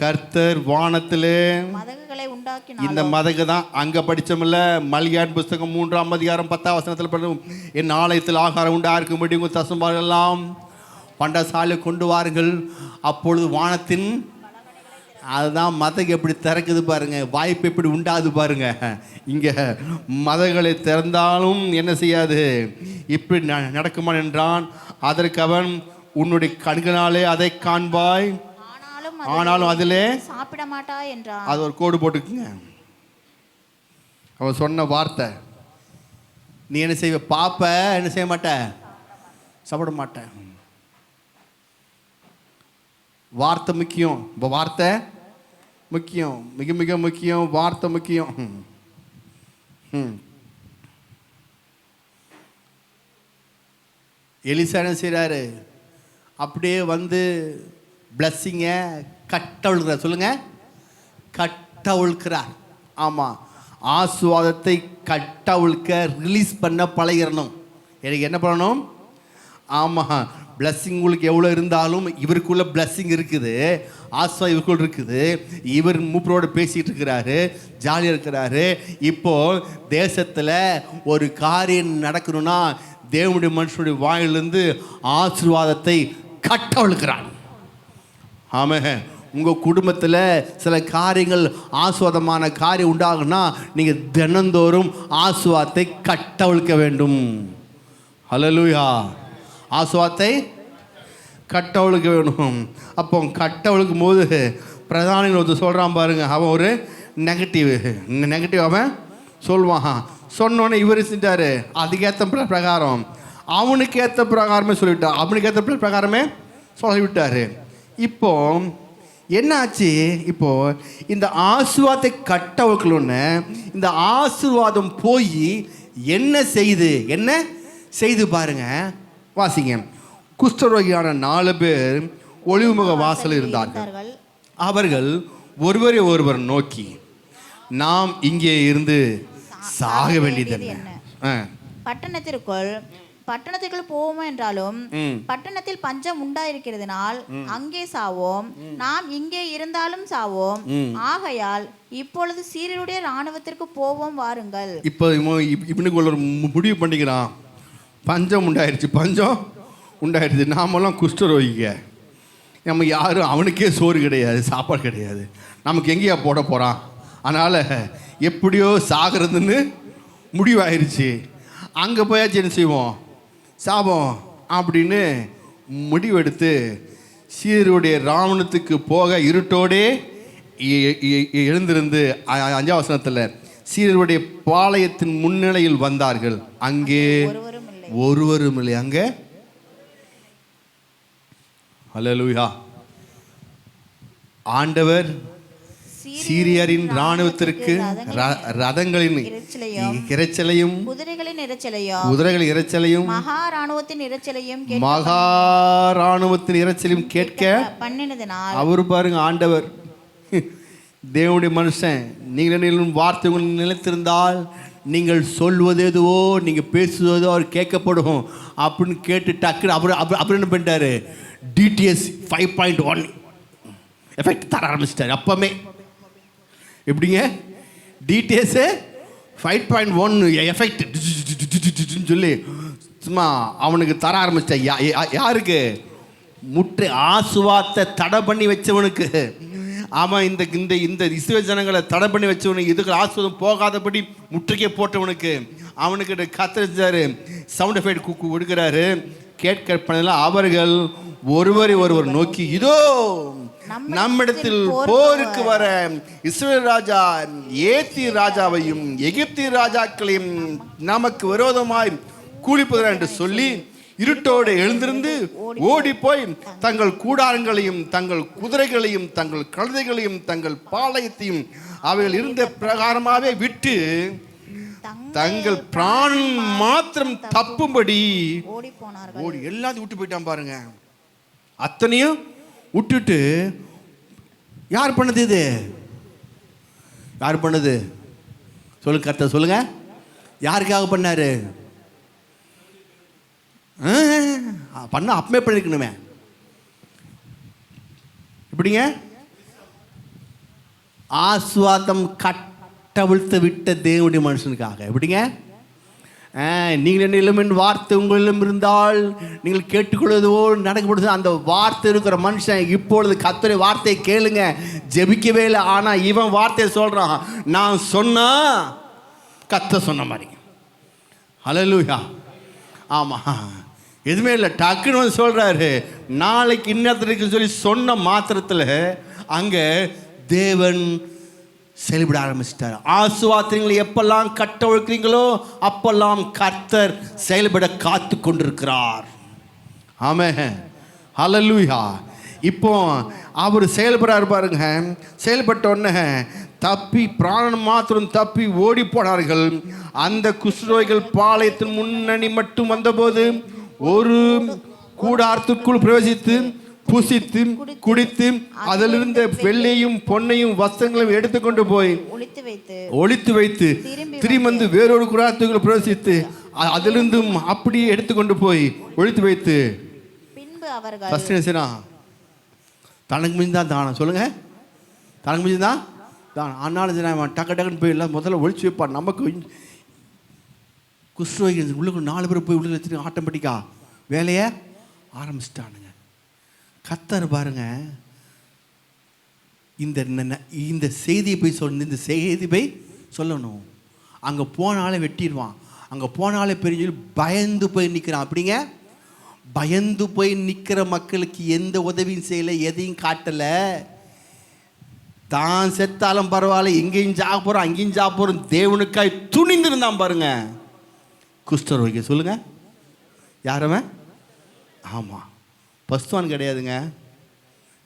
கர்த்தர் வானத்திலே மதகுகளை உண்டாக்கினார். இந்த மதகு தான் அங்க படிச்சோம்ல, மல்கியான் புஸ்தகம் 3ஆம் அதிகாரம் 10ஆம் வசனத்தில் பண்ணும், என் ஆலயத்தில் ஆகாரம் உண்டாயிருக்கும்படி உங்கள் தசம்பால் எல்லாம் பண்டசாலை கொண்டு வாருங்கள். அப்பொழுது வானத்தின், அதுதான் மதகு எப்படி திறக்குது பாருங்க, வாய்ப்பு எப்படி உண்டாது பாருங்க. இங்க மதகளை திறந்தாலும் என்ன செய்யாது, இப்படி நடக்குமா என்றான். அதற்கு அவன், உன்னுடைய கண்களாலே அதை காண்பாய், ஆனாலும் அதிலே சாப்பிட மாட்டாய் என்றான். அது ஒரு கோடு போட்டுக்குங்க. அவன் சொன்ன வார்த்தை, நீ என்ன செய்வ, பாப்ப, என்ன செய்ய மாட்ட, சாப்பிட மாட்ட. வார்த்தை முக்கியம். இப்போ வார்த்தை முக்கியம், மிக மிக முக்கியம். வார்த்தை முக்கியம். எலிசா என்ன செய்கிறாரு, அப்படியே வந்து பிளஸ்ஸிங்க கட்டவிழ்கிறார். சொல்லுங்க, கட்டவிழ்கிறார். ஆமாம், ஆசுவாதத்தை கட்டவிழ்க்க ரிலீஸ் பண்ண பழகிடணும். எனக்கு என்ன பண்ணணும்? ஆமாம், பிளஸ்ஸிங் உங்களுக்கு எவ்வளோ இருந்தாலும் இவருக்குள்ள பிளஸ்ஸிங் இருக்குது, ஆசுவா இவருக்குள்ள இருக்குது. இவர் மூப்பரோடு பேசிகிட்டு இருக்கிறாரு, ஜாலியாக இருக்கிறாரு. இப்போ தேசத்தில் ஒரு காரியம் நடக்கணும்னா தேவனுடைய மனுஷனுடைய வாயிலிருந்து ஆசீர்வாதத்தை கட்டவிழ்கிறான். ஆமாம், உங்கள் குடும்பத்தில் சில காரியங்கள் ஆசுவாதமான காரியம் உண்டாகுன்னா நீங்கள் தினந்தோறும் ஆசுவாதத்தை கட்டவிழ்க்க வேண்டும். ஹல்லேலூயா. ஆசுவாதத்தை கட்டவிழ்க்க வேணும். அப்போ கட்டவிழ்க்கும் போது பிரதானிகள் ஒருத்தர் சொல்கிறான் பாருங்க, அவன் ஒரு நெகட்டிவ் அவன் சொல்லுவான். சொன்னோன்னே இவர் செஞ்சார், அதுக்கேற்ற பிரகாரம் அவனுக்கு ஏற்ற பிரகாரமே சொல்லிவிட்டார், அவனுக்கு ஏற்ற பிரகாரமே சொல்லிவிட்டார். இப்போ என்ன ஆச்சு? இப்போ இந்த ஆசீர்வாதத்தை கட்டவிழ்க்கணும்னு இந்த ஆசீர்வாதம் போய் என்ன செய்து பாருங்க, வாசிங்க. குஷ்டரோகியான 4 பேர் ஒளிவுமுக வாசல் இருந்தார்கள். அவர்கள் ஒருவரை ஒருவர் நோக்கி, நாம் இங்கே இருந்து சாக வேண்டியது என்ன? பட்டணத்திற்குள் போவோம் என்றாலும் பட்டணத்தில் பஞ்சம் உண்டாயிருக்கிறதுனால் அங்கே சாவோம், நாம் இங்கே இருந்தாலும் சாவோம். ஆகையால் இப்பொழுது சீரியருடைய இராணுவத்திற்கு போவோம், வாருங்கள். இப்போ இவனுக்கு ஒரு முடிவு பண்ணிக்கிறான். பஞ்சம் உண்டாயிருச்சு, நாமெல்லாம் குஷ்டரோகிங்க, நம்ம யாரும், அவனுக்கே சோறு கிடையாது, சாப்பாடு கிடையாது, நமக்கு எங்கேயா போட போகிறான். அதனால் எப்படியோ சாகிறதுன்னு முடிவாயிருச்சு. அங்கே போயாச்சு என்ன செய்வோம், சாபம் அப்படின்னு முடிவெடுத்து சீரியருடைய இராணுவத்துக்கு போக இருட்டோடே எழுந்திருந்து 5ஆம் வசனத்தில் சீரியருடைய பாளையத்தின் முன்னிலையில் வந்தார்கள். அங்கே ஒருவரும் இல்லை. அங்கே ஹல்லேலூயா. ஆண்டவர் சீரியரின் இராணுவத்திற்கு ரதங்களின் இரைச்சலையும் குதிரைகளின் இரைச்சலையும் மகா இராணுவத்தின் இரைச்சலையும் கேட்க பண்ணினதினால் அவர் பாருங்க, ஆண்டவர் தேவனுடைய மனுஷன், நீங்கள் வார்த்தை உங்களுக்கு நிலைத்திருந்தால் நீங்கள் சொல்வது எதுவோ, நீங்கள் பேசுவதோ அவர் கேட்கப்படும் அப்படின்னு கேட்டு டக்குன்னு அப்புறம் என்ன பண்ணிட்டாரு, டிடிஎஸ் 5.1 எஃபெக்ட் தர ஆரம்பிச்சிட்டாரு. அப்பமே எப்படிங்க, டிடிஎஸ் 5.1 எஃபெக்ட் சொல்லி சும்மா அவனுக்கு தர ஆரம்பிச்சிட்டா. யாருக்கு? முற்று ஆசுவாத்தை தடை பண்ணி வச்சவனுக்கு. ஆமாம், இந்த இஸ்ரவேல் ஜனங்களை தடை பண்ணி வச்சவனுக்கு, இதுக்கு ஆசுவாதம் போகாதபடி முற்றுகை போட்டவனுக்கு அவனுக்கு கத்தரிச்சாரு, சவுண்ட் எஃபெக்ட் கொடுக்குறாரு. கேட்க பண்ணல. அவர்கள் ஒருவர் நோக்கி, இதோ நம்மிடத்தில் போருக்கு வர இஸ்ரவேல் ராஜா ஏத்தி ராஜாவையும் எகிப்திய ராஜாக்களையும் நமக்கு விரோதமாய் கூலிப்புகிறார் என்று சொல்லி இருட்டோடு எழுந்திருந்து ஓடி போய் தங்கள் கூடாரங்களையும் தங்கள் குதிரைகளையும் தங்கள் கழுதைகளையும் தங்கள் பாளையத்தையும் அவைகள் இருந்த பிரகாரமாகவே விட்டு தங்கள் பிராணன் மாத்திரம் தப்பும்படி ஓடி எல்லாத்தையும் விட்டு போயிட்டான் பாருங்க. அத்தனையும் விட்டுட்டு யார் பண்ணது இது? யார் பண்ணது சொல்லுங்க, கர்த்தர் சொல்லுங்க. யாருக்காக பண்ணாரு? பண்ண அப்பமே பண்ணிருக்கணுமே. எப்படிங்க? ஆஸ்வாதம் கட்டவிழ்த்து விட்ட தேவனுடைய மனுஷனுக்காக. எப்படிங்க? நீங்கள் என்னிலும் வார்த்தை உங்களிலும் இருந்தால் நீங்கள் கேட்டுக்கொள்வதோ நடக்கப்படுது. அந்த வார்த்தை இருக்கிற மனுஷன் இப்பொழுது கர்த்தருடைய வார்த்தையை கேளுங்க. ஜெபிக்கவே இல்லை, ஆனால் இவன் வார்த்தையை சொல்கிறான். நான் சொன்னா கர்த்தர் சொன்ன மாதிரி. ஹல்லேலூயா. ஆமாம், எதுவுமே இல்லை, டக்குன்னு வந்து சொல்கிறாரு நாளைக்கு இன்னத்துக்கு சொல்லி சொன்ன மாத்திரத்தில் அங்கே தேவன் செயல்பட ஆரம்பிச்சிட்டார். ஆசுவாத்திரங்களை எப்பெல்லாம் கட்ட ஒழுக்கிறீங்களோ அப்பெல்லாம் கர்த்தர் செயல்பட காத்து கொண்டிருக்கிறார். ஆமென், ஹல்லேலூயா. இப்போ அவர் செயல்படாரு பாருங்க. செயல்பட்ட உடனே தப்பி பிராணம் மாத்திரம் தப்பி ஓடி போனார்கள். அந்த குஷ்டரோகிகள் பாளையத்தின் முன்னணி மட்டும் வந்தபோது ஒரு கூடாரத்திற்குள் பிரவேசித்து புசித்து குடித்து அதிலிருந்த வெள்ளையும் பொன்னையும் வஸ்திரங்களையும் எடுத்துக்கொண்டு போய் ஒளித்து வைத்து திரும்பி வேறொரு கூடாரத்துக்குள் பிரவேசித்து அதிலிருந்தும் அப்படியே எடுத்துக்கொண்டு போய் ஒளித்து வைத்து தனக்கு மிஞ்சுதான் தானம். சொல்லுங்க, தனக்கு மிஞ்சுதான் தானம். ஆனாலும் டக்கு டக்குன்னு போய் எல்லாம் முதல்ல ஒழிச்சு வைப்பான். நமக்கு குஷ்டரோகி உள்ளுக்குள்ள 4 பேர் போய் உள்ள வச்சுட்டு ஆட்டோமேட்டிக்கா வேலையை ஆரம்பிச்சிட்டானுங்க. கர்த்தர் பாருங்க, இந்த செய்தியை போய் இந்த செய்தி போய் சொல்லணும். அங்கே போனாலே வெட்டிடுவான், அங்கே போனாலே பெரிய பயந்து போய் நிற்கிறான். அப்படிங்க, பயந்து போய் நிற்கிற மக்களுக்கு எந்த உதவியும் செய்யலை, எதையும் காட்டலை. தான் செத்தாலும் பரவாயில்ல, எங்கேயும் ஜாக போகிறோம் அங்கேயும் ஜாக போகிறோம் தேவனுக்காய் துணிந்திருந்தான் பாருங்க குஷ்டரோகி. சொல்லுங்க, யாரவன்? ஆமாம், பஸ்துவான் கிடையாதுங்க.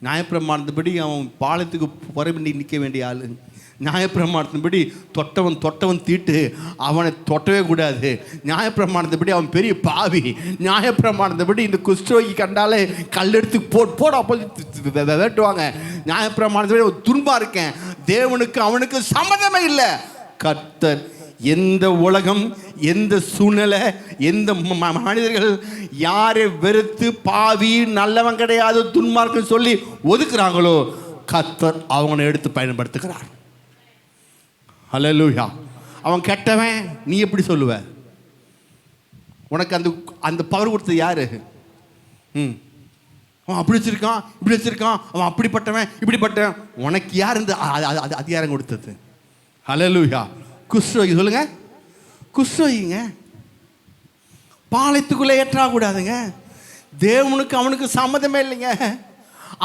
நியாயப்பிரமாணத்தின்படி அவன் பாலத்துக்கு புறம்பி நிற்க வேண்டிய ஆள். நியாயப்பிரமாணத்தின்படி தொட்டவன் தீட்டு, அவனை தொட்டவே கூடாது. நியாயப்பிரமாணத்தின்படி அவன் பெரிய பாவி. நியாயப்பிரமாணத்தின்படி இந்த குஷ்டரோகி கண்டாலே கல்லெடுத்து போட வெட்டுவாங்க. நியாயப்பிரமாணத்தின்படி துன்பா இருக்கேன். தேவனுக்கு அவனுக்கு சம்மந்தமே இல்லை. கர்த்தர் எந்த உலகம், எந்த சூழ்நிலை, எந்த மனிதர்கள் யாரை வெறுத்து பாவி நல்லவன் கிடையாது துன்மார்க்கம் சொல்லி ஒதுக்குறாங்களோ கர்த்தர் அவனை எடுத்து பயன்படுத்துகிறார். ஹல்லேலூயா. அவன் கெட்டவன் நீ எப்படி சொல்லுவ? உனக்கு அந்த பவர் கொடுத்தது யாரு? அவன் அப்படி வச்சிருக்கான் இப்படி வச்சிருக்கான், அவன் அப்படிப்பட்டவன் இப்படிப்பட்டவன், உனக்கு யார் இந்த அதிகாரம் கொடுத்தது? ஹல்லேலூயா. குஷ்டரோகி. சொல்லுங்க, குஷ்டரோகிங்க பாளையத்துக்குள்ளே ஏற்றாகக்கூடாதுங்க. தேவனுக்கு அவனுக்கு சம்மதமே இல்லைங்க.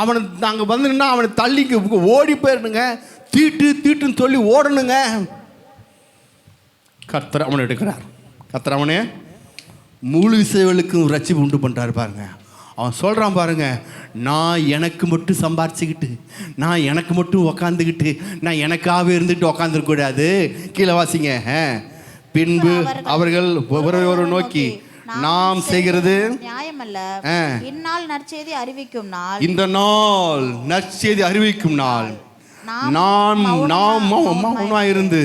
அவனை நாங்கள் வந்துன்னா அவனை தள்ளி ஓடி போயிடணுங்க. தீட்டுன்னு சொல்லி ஓடணுங்க. கர்த்தர் அவனை எடுக்கிறார். கர்த்தர் அவனே முழு இஸ்ரவேலுக்கும் ரட்சிப்பு உண்டு பண்ணுறாரு பாருங்க. அவன் சொல்கிறான் பாருங்க, நான் எனக்கு மட்டும் சம்பாரிச்சுக்கிட்டு, நான் எனக்கு மட்டும் உக்காந்துக்கிட்டு, நான் எனக்காகவே இருந்துட்டு உக்காந்துருக்கூடாது. கீழே வாசிங்க. பின்பு அவர்கள் ஒவ்வொரு நோக்கி நாம் செய்கிறது நியாயமல்ல, இந்நாள் நற்செய்தி அறிவிக்கும் நாள், இந்த நாள் நற்செய்தி அறிவிக்கும் நாள் நாம் மௌனமாய் இருந்து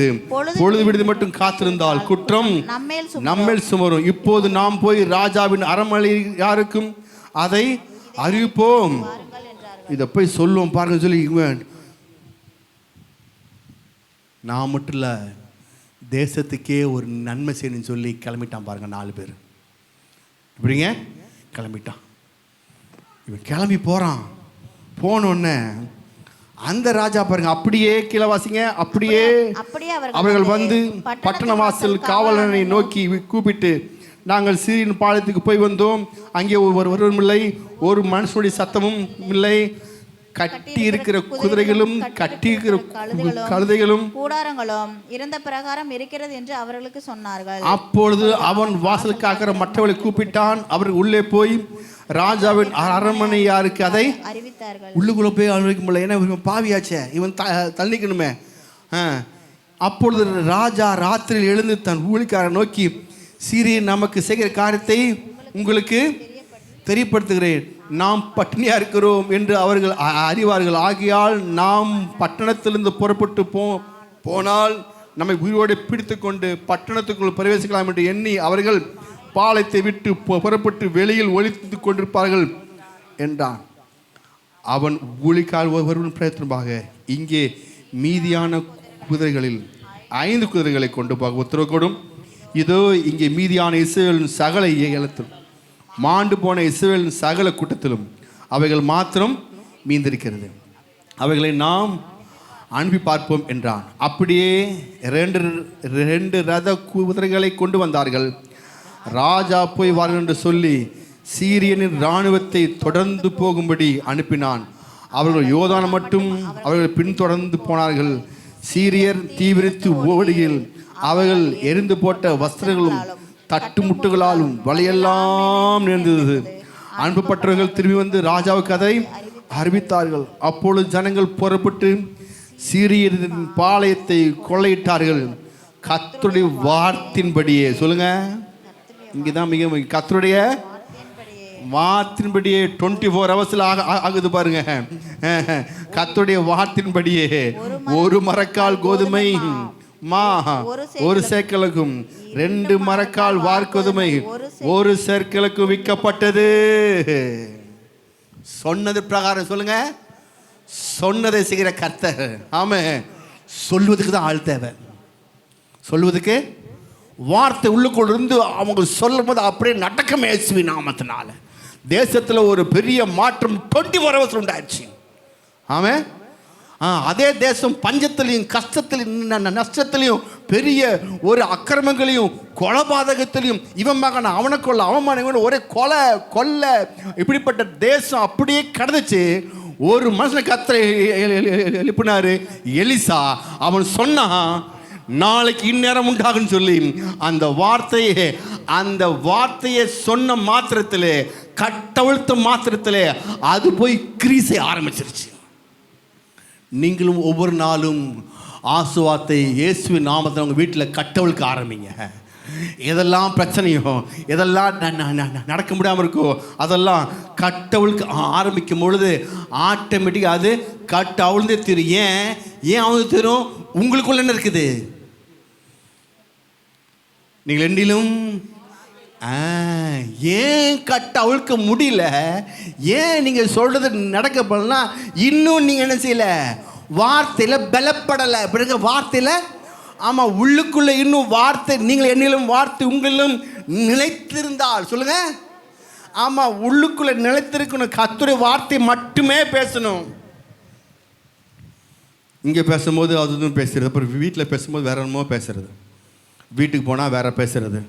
பொழுது விடுதி மட்டும் காத்திருந்தால் குற்றம் நம்மேல் சுமரும். இப்போது நாம் போய் ராஜாவின் அரண்மனை யாருக்கும் அதை அறிவிப்போம், இதை போய் சொல்லுவோம் பாருங்க சொல்லி நான் மட்டும் இல்லை தேசத்துக்கே ஒரு நன்மை செய்யணும்னு சொல்லி கிளம்பிட்டான் பாருங்க. 4 பேர் இப்படிங்க கிளம்பிட்டான். இவன் கிளம்பி போகிறான். போனோடனே அந்த ராஜா பாருங்க அப்படியே கீழே வாசிங்க. அப்படியே அவர்கள் வந்து பட்டண வாசல் காவலனை நோக்கி கூப்பிட்டு, நாங்கள் சீரின் பாளையத்துக்கு போய் வந்தோம், அங்கே ஒருவரும் இல்லை, ஒரு மனுஷனுடைய சத்தமும் இல்லை, கட்டி இருக்கிற குதிரைகளும் கட்டி இருக்கிற கழுதைகளும் கூடாரங்களும் இருந்த பிரகாரம் இருக்கிறது என்று அவர்களுக்கு சொன்னார்கள். அப்பொழுது அவன் வாசல் காக்கிற மற்றவர்களை கூப்பிட்டான். அவர் உள்ளே போய் ராஜாவின் அரண்மனை யாருக்கு அதை அறிவித்தார்கள். உள்ளுக்குள்ள போய் அனுமதிக்க முடியல, ஏன்னா இவன் பாவியாச்சே, இவன் தள்ளிக்கணுமே. அப்பொழுது ராஜா ராத்திரியில் எழுந்து தன் ஊழிக்காரை நோக்கி, சீரியன் நமக்கு செய்கிற காரியத்தை உங்களுக்கு தெரியப்படுத்துகிறேன், நாம் பட்டினியா இருக்கிறோம் என்று அவர்கள் அறிவார்கள். ஆகியால் நாம் பட்டணத்திலிருந்து புறப்பட்டு போனால் நம்மை உயிரோடு பிடித்து கொண்டு பட்டணத்துக்குள் பிரவேசிக்கலாம் என்று எண்ணி அவர்கள் பாளையத்தை விட்டு புறப்பட்டு வெளியில் ஒளித்து கொண்டிருப்பார்கள் என்றான். அவன் ஊழிக்கால் ஒருவன் பிரயத்தனமாக இங்கே மீதியான குதிரைகளில் 5 குதிரைகளை கொண்டு போக உத்தரவு கொடும். இதோ இங்கே மீதியான இஸ்ரவேலின் சகல ஏலத்திலும் மாண்டு போன இஸ்ரவேலின் சகல கூட்டத்திலும் அவைகள் மாத்திரம் மீந்திருக்கிறது. அவைகளை நாம் அனுப்பி பார்ப்போம் என்றான். அப்படியே 2 ரத குதிரைகளை கொண்டு வந்தார்கள். ராஜா போய் வாருங்கள் என்று சொல்லி சீரியனின் இராணுவத்தை தொடர்ந்து போகும்படி அனுப்பினான். அவர்கள் யோர்தானை மட்டும் அவர்கள் பின்தொடர்ந்து போனார்கள். சீரியர் தீவிரித்து ஓடுகையில் அவர்கள் எரிந்து போட்ட வஸ்திரங்களும் தட்டுமுட்டுகளாலும் வலையெல்லாம் நேர்ந்தது. அனுப்பப்பட்டவர்கள் திரும்பி வந்து ராஜாவுக்கு அதை அறிவித்தார்கள். அப்பொழுது ஜனங்கள் புறப்பட்டு சீரியரின் பாளையத்தை கொள்ளையிட்டார்கள். கர்த்தருடைய வார்த்தையின்படியே, சொல்லுங்க, இங்கதான் மிக கர்த்தருடைய வார்த்தையின்படியே 24 ஹவர்ஸ்ல ஆகுது பாருங்க. கர்த்தருடைய வார்த்தையின்படியே 1 மரக்கால் கோதுமை மா 1 சேக்கலுக்கும் 2 மரக்கால் வார்கோதுமை 1 சேக்கலுக்கும் விற்கப்பட்டது. சொன்னது பிரகாரம், சொல்லுங்க, சொன்னதை செய்கிற கர்த்தர். ஆமா, சொல்வதுக்கு தான் ஆள் தேவை. சொல்வதுக்கு வார்த்தை உள்ளுக்குள்ள இருந்து அவங்க சொல்லும் போது அப்படியே நடக்கமே. இயேசுவி நாமத்தினால தேசத்தில் ஒரு பெரிய மாற்றம் 24 ஹவர்ஸ் உண்டாயிடுச்சு. ஆமா, அதே தேசம் பஞ்சத்திலையும் கஷ்டத்திலையும் நஷ்டத்திலையும் பெரிய ஒரு அக்கிரமங்களையும் கொலைபாதகத்திலையும் இவன் மகன் அவனை கொள்ள அவமான ஒரே கொல்ல இப்படிப்பட்ட தேசம் அப்படியே கிடந்துச்சு. ஒரு மனுஷனை கர்த்தர் எழுப்பினாரு, எலிசா. அவன் சொன்னான், நாளைக்கு இந்நேரம் உண்டாகுன்னு சொல்லி அந்த வார்த்தையை சொன்ன மாத்திரத்திலே, கட்டவிழ்த்த மாத்திரத்திலே அது போய் கிரீசை ஆரம்பிச்சிருச்சு. நீங்களும் ஒவ்வொரு நாளும் ஆசுவாத்தை இயேசுவின் நாமத்தில் உங்கள் வீட்டில் கட்டவிழ்க்க ஆரம்பிங்க. எதெல்லாம் பிரச்சனையோ, எதெல்லாம் நடக்க முடியாமல் இருக்கோ, அதெல்லாம் கட்டவிழ்க்க ஆரம்பிக்கும் பொழுது ஆட்டோமேட்டிக்காக அது கட்டவிழ்ந்தே தீரும். ஏன் அவிழ்ந்து தீரும்? உங்களுக்குள்ள என்ன இருக்குது? நீங்கள் ரெண்டிலும் ஏன் கட்ட அவிழ்க்க முடியல? ஏன் நீங்கள் சொல்றது நடக்க பண்ணலாம்? இன்னும் நீங்கள் என்ன செய்யல? வார்த்தையில் பலப்படலை. பிறகு வார்த்தையில், ஆமாம், உள்ளுக்குள்ளே இன்னும் வார்த்தை, நீங்கள் என்னிலும் வார்த்தை உங்களிலும் நிலைத்திருந்தால், சொல்லுங்க, ஆமாம், உள்ளுக்குள்ளே நிலைத்திருக்கணும். கர்த்தருடைய வார்த்தை மட்டுமே பேசணும். இங்கே பேசும்போது அது பேசுறது, அப்புறம் வீட்டில் பேசும்போது வேற என்னமோ பேசுறது, வீட்டுக்கு போனால் வேற பேசுறது.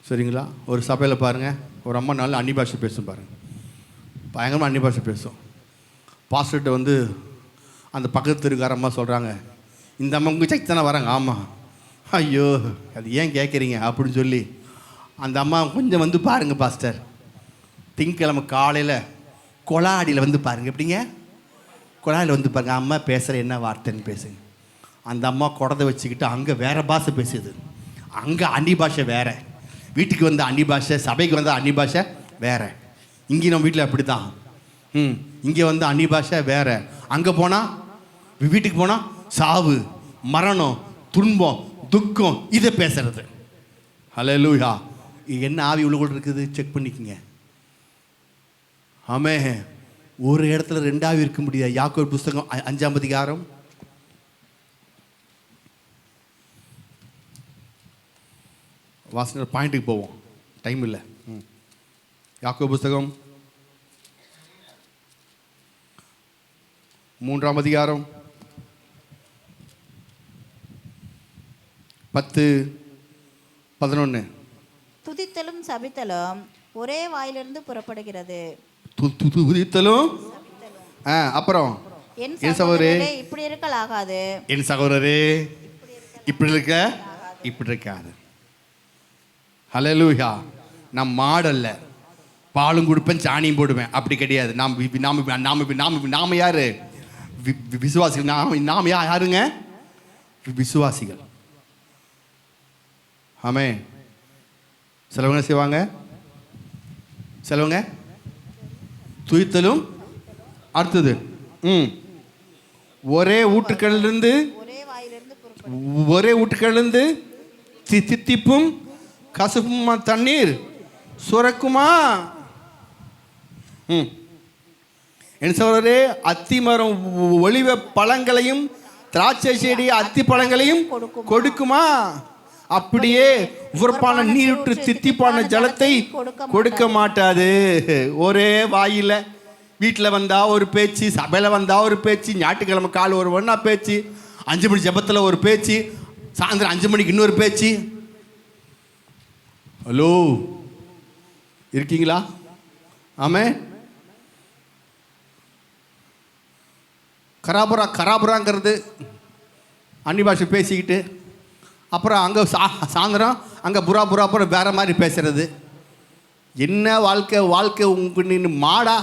சரிங்களா? ஒரு சபையில் பாருங்கள், ஒரு அம்மா நல்ல அன்னி பாஷை பேசும் பாருங்கள், பயங்கரமாக அன்னி பாஷை பேசும். பாஸ்டர்கிட்ட வந்து அந்த பக்கத்து இருக்கார அம்மா சொல்கிறாங்க, இந்த அம்மா உங்கள் சைக்கு தானே வராங்க. ஆமாம். ஐயோ, அது ஏன் கேட்குறீங்க அப்படின்னு சொல்லி அந்த அம்மா கொஞ்சம் வந்து பாருங்கள் பாஸ்டர், திங்கக்கிழமை காலையில் கொலாடியில் வந்து பாருங்கள். எப்படிங்க? கொலாடியில் வந்து பாருங்கள், அம்மா பேசுகிற என்ன வார்த்தைன்னு பேசுங்க. அந்த அம்மா குடத்தை வச்சுக்கிட்டு அங்கே வேறு பாஷை பேசுது, அங்கே அன்னி பாஷை வேறு, வீட்டுக்கு வந்து அன்னி பாஷை, சபைக்கு வந்து அன்னி பாஷை வேறு. இங்கே நம்ம வீட்டில் அப்படி தான். இங்கே வந்து அன்னி பாஷை வேறு, அங்கே போனால், வீட்டுக்கு போனால் சாவு, மரணம், துன்பம், துக்கம், இதை பேசுறது. ஹல்லேலூயா. என்ன ஆவி உள்ளுக்குள்ள இருக்குது செக் பண்ணிக்கங்க. ஆமே, ஒரு இடத்துல 2 ஆவி இருக்க முடியாது. யாக்கோபு புஸ்தகம் 5ஆம் அதிகாரம் 1 பாயிண்ட்டுக்கு போவோம், டைம் இல்லை. யாக்கோபு புஸ்தகம் 3ஆம் அதிகாரம் 10-11. துதித்தலும் சபித்தலும் ஒரே வாயிலிருந்து புறப்படுகிறது. துதித்தலும் அப்புறம் என் சகோதரரே இப்படி இருக்கலாகாது, என் சகோதரரே இப்படி இருக்காது. ஹல்லேலூயா. நான் மாடல்ல, பாலும் கொடுப்பேன் சாணியும் போடுவேன், அப்படி கிடையாது. நாம யாரு? விசுவாசிகள். நாம யாருங்க? விசுவாசிகள். ஆமே. சிலவங்க செய்வாங்க, சிலவங்க துய்த்தலும். அடுத்தது ஒரே ஊற்றுக்களிலிருந்து தித்திப்பும் கசப்புமா தண்ணீர் சுரக்குமா? என்ன சொல்றே? அத்தி மரம் ஒளிவ பழங்களையும் திராட்சை செடி அத்தி பழங்களையும் கொடுக்குமா? அப்படியே உவர்ப்பான நீருற்று தித்திப்பான ஜலத்தை கொடுக்க மாட்டாது. ஒரே வாயில வீட்டில் வந்தா ஒரு பேச்சு, சபையில் வந்தா ஒரு பேச்சு, ஞாயிற்றுக்கிழமை காலை ஒரு ஒன்றா பேச்சு, 5 மணி ஜபத்தில் ஒரு பேச்சு, சாயந்தரம் 5 மணிக்கு இன்னொரு பேச்சு. ஹலோ, இருக்கீங்களா? ஆமே. கராபுராங்கிறது அன்னி பாஷை பேசிக்கிட்டு, அப்புறம் அங்கே சாயந்தரம் அங்கே புறா வேற மாதிரி பேசுறது. என்ன வாழ்க்கை உங்க நின்று மாடா?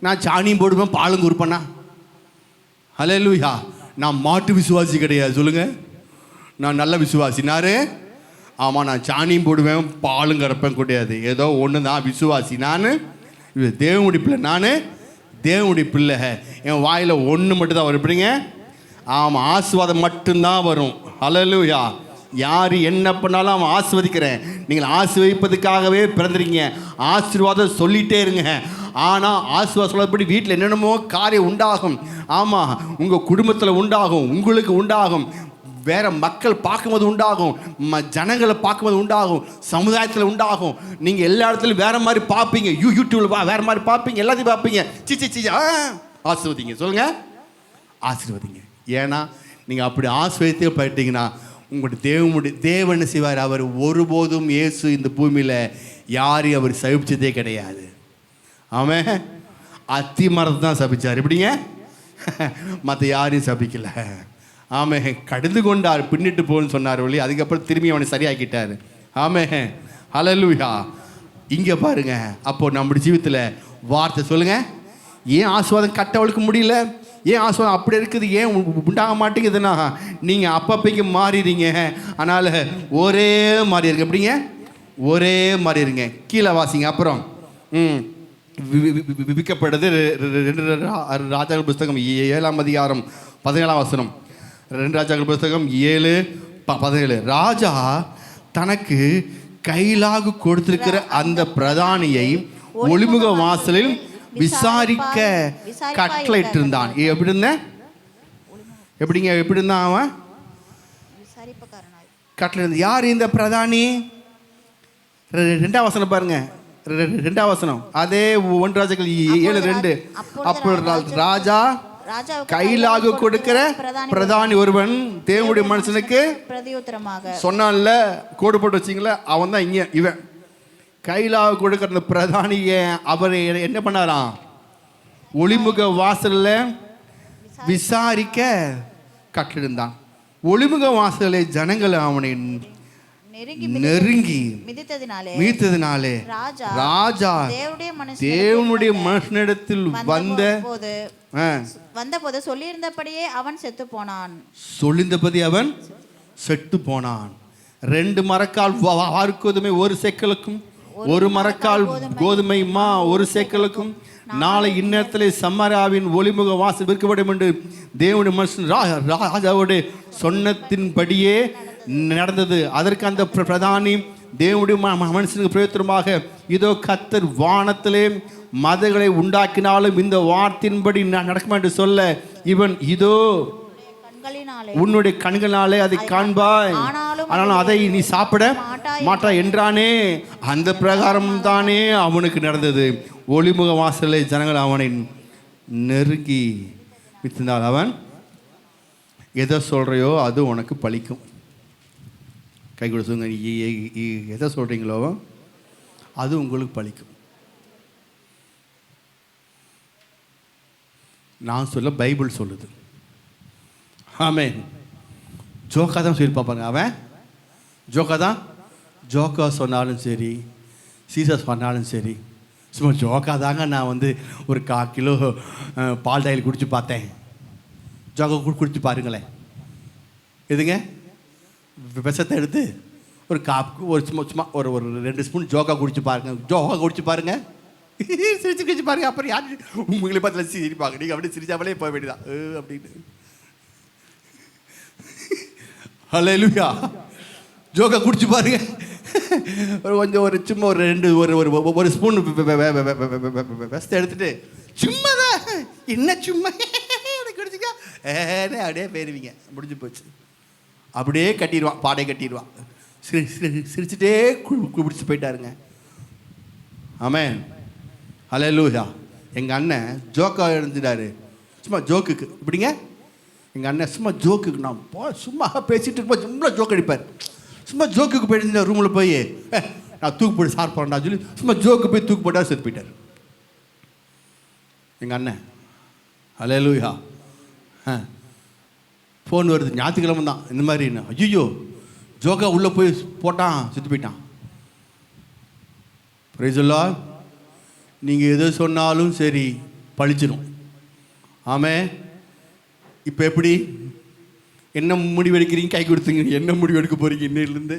நான் சாணியும் போடுவேன், பாலும் கொடுப்பேனா? ஹல்லேலூயா. நான் மாட்டு விசுவாசி கிடையாது, சொல்லுங்க. நான் நல்ல விசுவாசினாரு. ஆமாம், நான் சாணியும் போடுவேன், பாலும் கறப்பேன் கிடையாது. ஏதோ ஒன்று தான் விசுவாசி. நான் தேவனுடைய பிள்ளை. நான் தேவனுடைய பிள்ளை. என் வாயில் ஒன்று மட்டும் தான் வரும். எப்படிங்க? ஆமாம், ஆசீர்வாதம் மட்டும்தான் வரும். ஹல்லேலூயா. யார் என்ன பண்ணாலும் அவன் ஆசீர்வதிக்கிறேன். நீங்கள் ஆசீர்வதிப்பதுக்காகவே பிறந்திருக்கீங்க. ஆசீர்வாதம் சொல்லிகிட்டே இருங்க. ஆனால் ஆசீர்வாதம் சொல்லப்படி வீட்டில் என்னென்னமோ காரியம் உண்டாகும். ஆமாம், உங்கள் குடும்பத்தில் உண்டாகும், உங்களுக்கு உண்டாகும், வேற மக்கள் பார்க்கும்போது உண்டாகும், ஜனங்களை பார்க்கும்போது உண்டாகும், சமுதாயத்தில் உண்டாகும். நீங்கள் எல்லா இடத்துலையும் வேற மாதிரி பார்ப்பீங்க. யூடியூப்ல வேற மாதிரி பார்ப்பீங்க, எல்லாத்தையும் பார்ப்பீங்க. சி ஆசீர்வதிங்க, சொல்லுங்க, ஆசீர்வதிங்க. ஏன்னா நீங்கள் அப்படி ஆசீர்வதித்தே போயிட்டீங்கன்னா உங்களுடைய தேவன் செய்வார். அவர் ஒருபோதும் இயேசு இந்த பூமியில் யாரையும் அவர் சபிச்சதே கிடையாது. ஆமாம், அத்தி மரத்தை தான் சபிச்சார். எப்படிங்க? மற்ற யாரையும் சபிக்கல. ஆமே, கடிந்து கொண்டார், பின்னிட்டு போன்னு சொன்னார் ஒளி. அதுக்கப்புறம் திரும்பி அவனை சரியாக்கிட்டார். ஆமே, ஹல்லேலூயா. இங்கே பாருங்க, அப்போ நம்முடைய ஜீவித்தில் வார்த்தை சொல்லுங்க. ஏன் ஆசீர்வாதம் கட்டவளுக்கு முடியல? ஏன் ஆசீர்வாதம் அப்படி இருக்குது? ஏன் உண்டாக மாட்டேங்குதுன்னா நீங்கள் அப்பப்பைக்கு மாறிடுங்க. அதனால் ஒரே மாதிரி இருங்க. எப்படிங்க? ஒரே மாதிரி இருங்க. கீழே வாசிங்க. அப்புறம் விற்கப்படுது 2 ராஜாக்கள் புஸ்தகம் 7ஆம் அதிகாரம் 17ஆம் வசனம். 2 ராஜாக்கள் புஸ்தகம் 7:17. ராஜா தனக்கு கையிலாக கொடுத்திருக்கிற அந்த பிரதானியை ஒளிமுக வாசலில் விசாரிக்க கட்டளையிட்டு இருந்தான். எப்படி இருந்தான் அவன்? கட்டளை. யார் இந்த பிரதானி? 2ஆம் வசனம் பாருங்க. 2ஆம் வசனம் அதே 1 ராஜாக்கள் 7:2. அப்போ ராஜா கையிலாக கொடுக்கிற பிரதானி ஒருவன் தேவனுடைய மனுஷனுக்கு பிரதியுத்தரமாக சொன்னான்ல, கோடு போட்டு வச்சிங்களா, அவன் தான் இங்க. இவன் கையிலாக கொடுக்கிற பிரதானிய அவர் என்ன பண்ணாராம்? ஒளிமுக வாசல்ல விசாரிக்க கட்டிருந்தான். ஒளிமுக வாசலை ஜனங்கள் அவனை நெருங்கி மிதித்ததினாலே ராஜா தேவனுடைய மனுஷனிடத்தில் வந்தபோது சொல்லியிருந்தபடியே அவன் செத்து போனான். சொல்லியிருந்தபடி அவன் செத்து போனான். 2 மரக்கால் வார்கோதுமை 1 சேக்கலுக்கும், 1 மரக்கால் கோதுமை மா 1 சேக்கலுக்கும் நாளை இந்நேரத்திலே சமாரியாவின் ஒளிமுக வாசல் விற்கப்படும் என்று தேவனுடைய மனுஷன் ராஜாவுடைய சொன்னத்தின்படியே நடந்தது. அதற்கு அந்த பிரதானி தேவனுடைய மனுஷனுக்கு பிரயோஜனமாக, இதோ கர்த்தர் வானத்திலே மதங்களை உண்டாக்கினாலும் இந்த வார்த்தையின்படி நடக்குமா என்று சொல்ல, இவன் இதோ உன்னுடைய கண்களினாலே அதை காண்பாய், ஆனாலும் அதை நீ சாப்பிட மாட்டாய் என்றானே. அந்த பிரகாரம் தானே அவனுக்கு நடந்தது. ஒளிமுக வாசலை ஜனங்கள் அவனை நெருங்கி வித்திருந்தால் அவன் எதை சொல்றையோ அது உனக்கு பலிக்கும். கை கூட சொல்லுங்க, எதை சொல்றீங்களோ அது உங்களுக்கு பலிக்கும். நான் சொல்ல பைபிள் சொல்லுது. ஆமென். ஜோக்கா தான் சொல்லி பார்ப்பாங்க. அவன் ஜோக்கா சொன்னாலும் சரி, சீசஸ் பண்ணாலும் சரி, சும்மா ஜோக்கா தாங்க. நான் வந்து ஒரு 1/4 கிலோ பால் டாயில் குடிச்சு பார்த்தேன். ஜோக்கா குடிச்சு பாருங்களேன். எதுங்க? விஷத்தை எடுத்து ஒரு சும்மா ஒரு 2 ஸ்பூன் ஜோக்கா குடிச்சு பாருங்க. ஜோக்கா குடிச்சு பாருங்க. சிரிச்சு கிழிச்சு பாருங்க. அப்புறம் யார் உங்களை பார்த்து சிரிப்பாங்க, நீங்கள் அப்படியே சிரிச்சாமலே போக வேண்டியதான் அப்படின்னு. ஹல்லேலூயா. ஜோக்கை குடிச்சு பாருங்க. கொஞ்சம் ஒரு சும்மா ஒரு 2 ஒரு ஸ்பூன் வெஸ்ட் எடுத்துட்டு சும்மா தான் என்ன சும்மா குடிச்சுக்க அப்படியே போயிருவீங்க. முடிஞ்சு போச்சு. அப்படியே கட்டிடுவான், பாடை கட்டிடுவான். சிரிச்சுட்டே குடிச்சு போயிட்டாருங்க. ஆமென். ஹல்லேலூயா. எங்கள் அண்ணன் ஜோக்கா எழுந்துட்டாரு, சும்மா ஜோக்குக்கு. இப்படிங்க எங்கள் அண்ணன் சும்மா ஜோக்குக்கு, நான் சும்மா பேசிட்டு இருப்போம், சும்மா ஜோக் அடிப்பார். சும்மா ஜோக்குக்கு போயிட்டு ரூமில் போய் நான் தூக்கு போட்டு சார் போகிறேன்டா சொல்லி சும்மா ஜோக்கு போய் தூக்கு போட்டால் செத்து போயிட்டார் எங்கள் அண்ணன். ஹல்லேலூயா. ஃபோன் வருது, ஞாயிற்றுக்கிழமை தான் இந்த மாதிரி. ஐயோ ஜோக்கா உள்ளே போய் போட்டான், செத்து போயிட்டான். Praise the Lord. நீங்கள் எது சொன்னாலும் சரி பழிச்சிடும். ஆமே. இப்போ எப்படி என்ன முடிவு எடுக்கிறீங்க? கை கொடுத்துங்க. என்ன முடிவு எடுக்க போகிறீங்க இன்னிலேருந்து?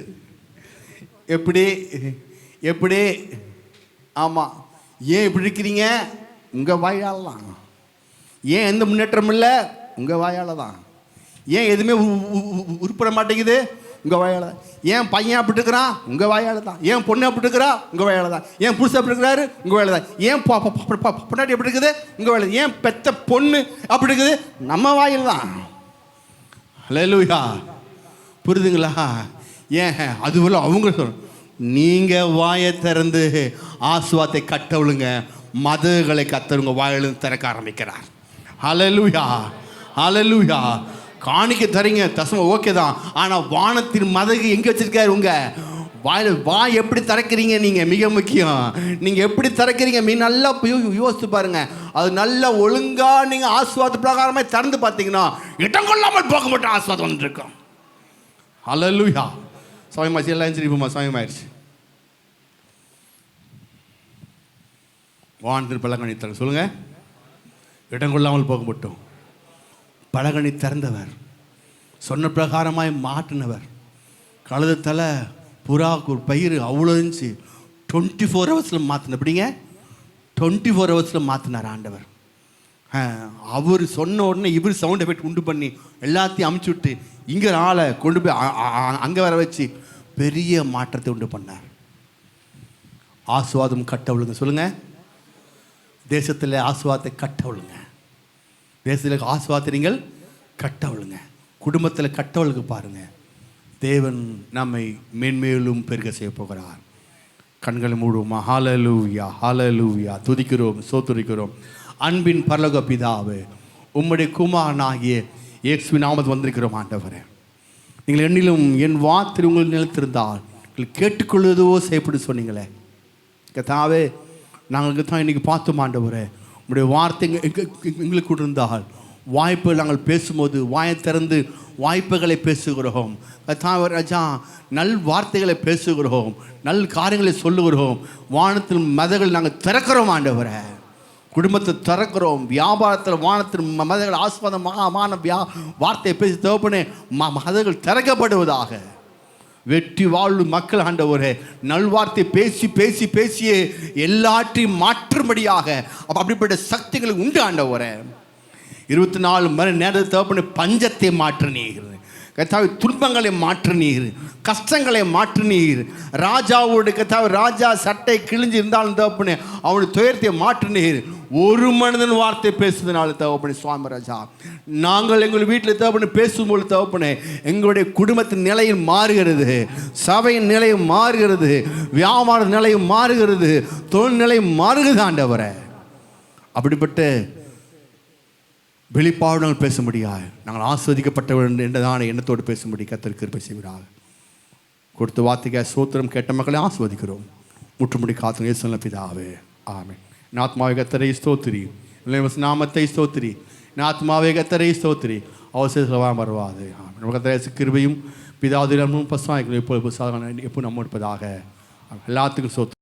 எப்படி எப்படி? ஆமாம். ஏன் இப்படி இருக்கிறீங்க? உங்கள் வாயால் தான். ஏன் எந்த முன்னேற்றம் இல்லை? உங்கள் வாயால் தான். ஏன் எதுவுமே உருப்பட மாட்டேங்குது? உங்கள் வாயால் தான். ஏன் பையன் அப்படி இருக்கிறான்? உங்கள் வாயால் தான். ஏன் பொண்ணு அப்படி இருக்கிறா? உங்கள் வாயால் தான். ஏன் புருஷன் அப்படி இருக்கிறாரு? உங்கள் வாயால் தான். ஏன் பொண்டாட்டி அப்படி இருக்குது? உங்கள் வாயால். ஏன் பெத்த பொண்ணு அப்படி இருக்குது? நம்ம வாயில் தான். ஹல்லேலூயா. புரியுதுங்களா? ஏன் அதுபோல் அவங்க சொல்ல, நீங்கள் வாயை திறந்து ஆசுவாத்தை கட்டவுளுங்க, மதகளை கத்தவங்க வாயிலிருந்து திறக்க ஆரம்பிக்கிறார். ஹல்லேலூயா. ஹல்லேலூயா. காணிக்க தரீங்க, தசம ஓகே தான். ஆனால் வானத்தின் மதகு எங்கே வச்சிருக்காரு? உங்கள் வாயில். வாய் எப்படி திறக்கிறீங்க நீங்கள்? மிக முக்கியம். நீங்கள் எப்படி திறக்கிறீங்க நல்லா யோசித்து பாருங்க. அது நல்லா ஒழுங்காக நீங்கள் ஆசீர்வாத பிரகாரமாக திறந்து பார்த்தீங்கன்னா இடம் கொள்ளாமல் போக மாட்டோம், ஆசீர்வாதம் வந்துருக்கோம். ஹல்லேலூயா. சமயமாச்சு, எல்லாம் எழுந்திரிப்போமா? சமயமாயிடுச்சு. வானத்தின் பலகணி திறந்து சொல்லுங்கள். இடம் கொள்ளாமல் போக மாட்டோம். பலகணி திறந்தவர், சொன்ன பிரகாரமாய் மாற்றினவர். கழுதத்தில் புறாவுக்கு ஒரு பயிர் அவ்வளோ இருந்துச்சு, 24 ஹவர்ஸில் மாற்றின. எப்படிங்க? 24 ஹவர்ஸில் மாற்றினார் ஆண்டவர். அவர் சொன்ன உடனே இவர் சவுண்ட் எஃபெக்ட் உண்டு பண்ணி எல்லாத்தையும் அமுச்சு விட்டு இங்கே ஆளை கொண்டு போய் அங்கே வர வச்சு பெரிய மாற்றத்தை உண்டு பண்ணார். ஆசீர்வாதம் கட்டவுளுங்க. சொல்லுங்கள். தேசத்தில் ஆசீர்வாதத்தை கட்டவுளுங்க. தேசத்தில் ஆசீர்வாதத்தை நீங்கள் கட்டவுளுங்க. குடும்பத்தில் கட்டவுளுக்கு பாருங்கள். தேவன் நம்மை மேன்மேலும் பெருக செய்ய போகிறார். கண்களை மூடுவோமா? ஹல்லேலூயா. ஹல்லேலூயா. துதிக்கிறோம், சோத்துரிக்கிறோம். அன்பின் பரலோக பிதாவே, உம்முடைய குமாரனாகிய இயேசுவின் நாமத்தில் வந்திருக்கிறோம் ஆண்டவரே. நீங்கள் என்னிலும் என் வார்த்தை உங்கள் நிலைத்திருந்தால் நீங்கள் கேட்டுக்கொள்வதோ செய்யப்பட்டு சொன்னீங்களே கர்த்தாவே. நாங்களுக்கு தான் இன்றைக்கி பார்த்தோம் ஆண்டவரே, உங்களுடைய வார்த்தை எங்களுக்கு இருந்தால் வாய்ப்புகள் நாங்கள் பேசும்போது வாயை திறந்து வாய்ப்புகளை பேசுகிறோம் ராஜா. நல் வார்த்தைகளை பேசுகிறோம், நல் காரியங்களை சொல்லுகிறோம். வானத்தில் மதங்கள் நாங்கள் திறக்கிறோம் ஆண்டவரே. குடும்பத்தை திறக்கிறோம். வியாபாரத்தில் வானத்தில் மதங்கள் ஆஸ்பதமான வார்த்தையை பேசி தேவப்பனே மதங்கள் திறக்கப்படுவதாக. வெற்றி வாழ்வு மக்கள் ஆண்டவரே நல்வார்த்தை பேசி பேசி பேசியே எல்லாற்றையும் மாற்றும்படியாக அப்படிப்பட்ட சக்திகள் உண்டு ஆண்டவரே. 24 மணி நேரத்தை தேவப்பனே பஞ்சத்தை மாற்றினீர் கர்த்தாவே, துன்பங்களை மாற்றினீர், கஷ்டங்களை மாற்றினீர். ராஜாவோட கர்த்தாவே, ராஜா சட்டை கிழிஞ்சு இருந்தாலும் தேவப்பனே அவனுடைய துயரத்தை மாற்றினீர். ஒரு மனிதன் வார்த்தை பேசுறதுனால தேவப்பனே சுவாமி ராஜா, நாங்கள் எங்கள் வீட்டில் தேவப்பனே பேசும்போது தேவப்பனே எங்களுடைய குடும்பத்தின் நிலையும் மாறுகிறது, சபையின் நிலையும் மாறுகிறது, வியாபார நிலையும் மாறுகிறது, தொழில் நிலையும் மாறுகிறது ஆண்டவரே. அப்படிப்பட்ட வெளிப்பாடு நாங்கள் பேச முடியாது. நாங்கள் ஆஸ்வதிக்கப்பட்டவர்கள் என்றதான எண்ணத்தோடு பேச முடியும். கர்த்தர் கிருபை செய்கிறார். கொடுத்த வார்த்தைக்கு சோத்திரம் கேட்ட மக்களை ஆஸ்வதிக்கிறோம். முற்றுமுடி காத்து இயேசுவின் பிதாவே ஆமென். ஆத்மாவே கர்த்தரை ஸ்தோத்திரி, நாமத்தை ஸ்தோத்திரி, ஆத்மாவே கர்த்தரை ஸ்தோத்திரி, அவசியம் வருவாது. ஆமென். கர்த்தர் கிருபையும் பிதாதிரமும் பசுவாய்களும் எப்போ நம்மோடு இருப்பதாக. எல்லாத்துக்கும் ஸ்தோத்திரம்.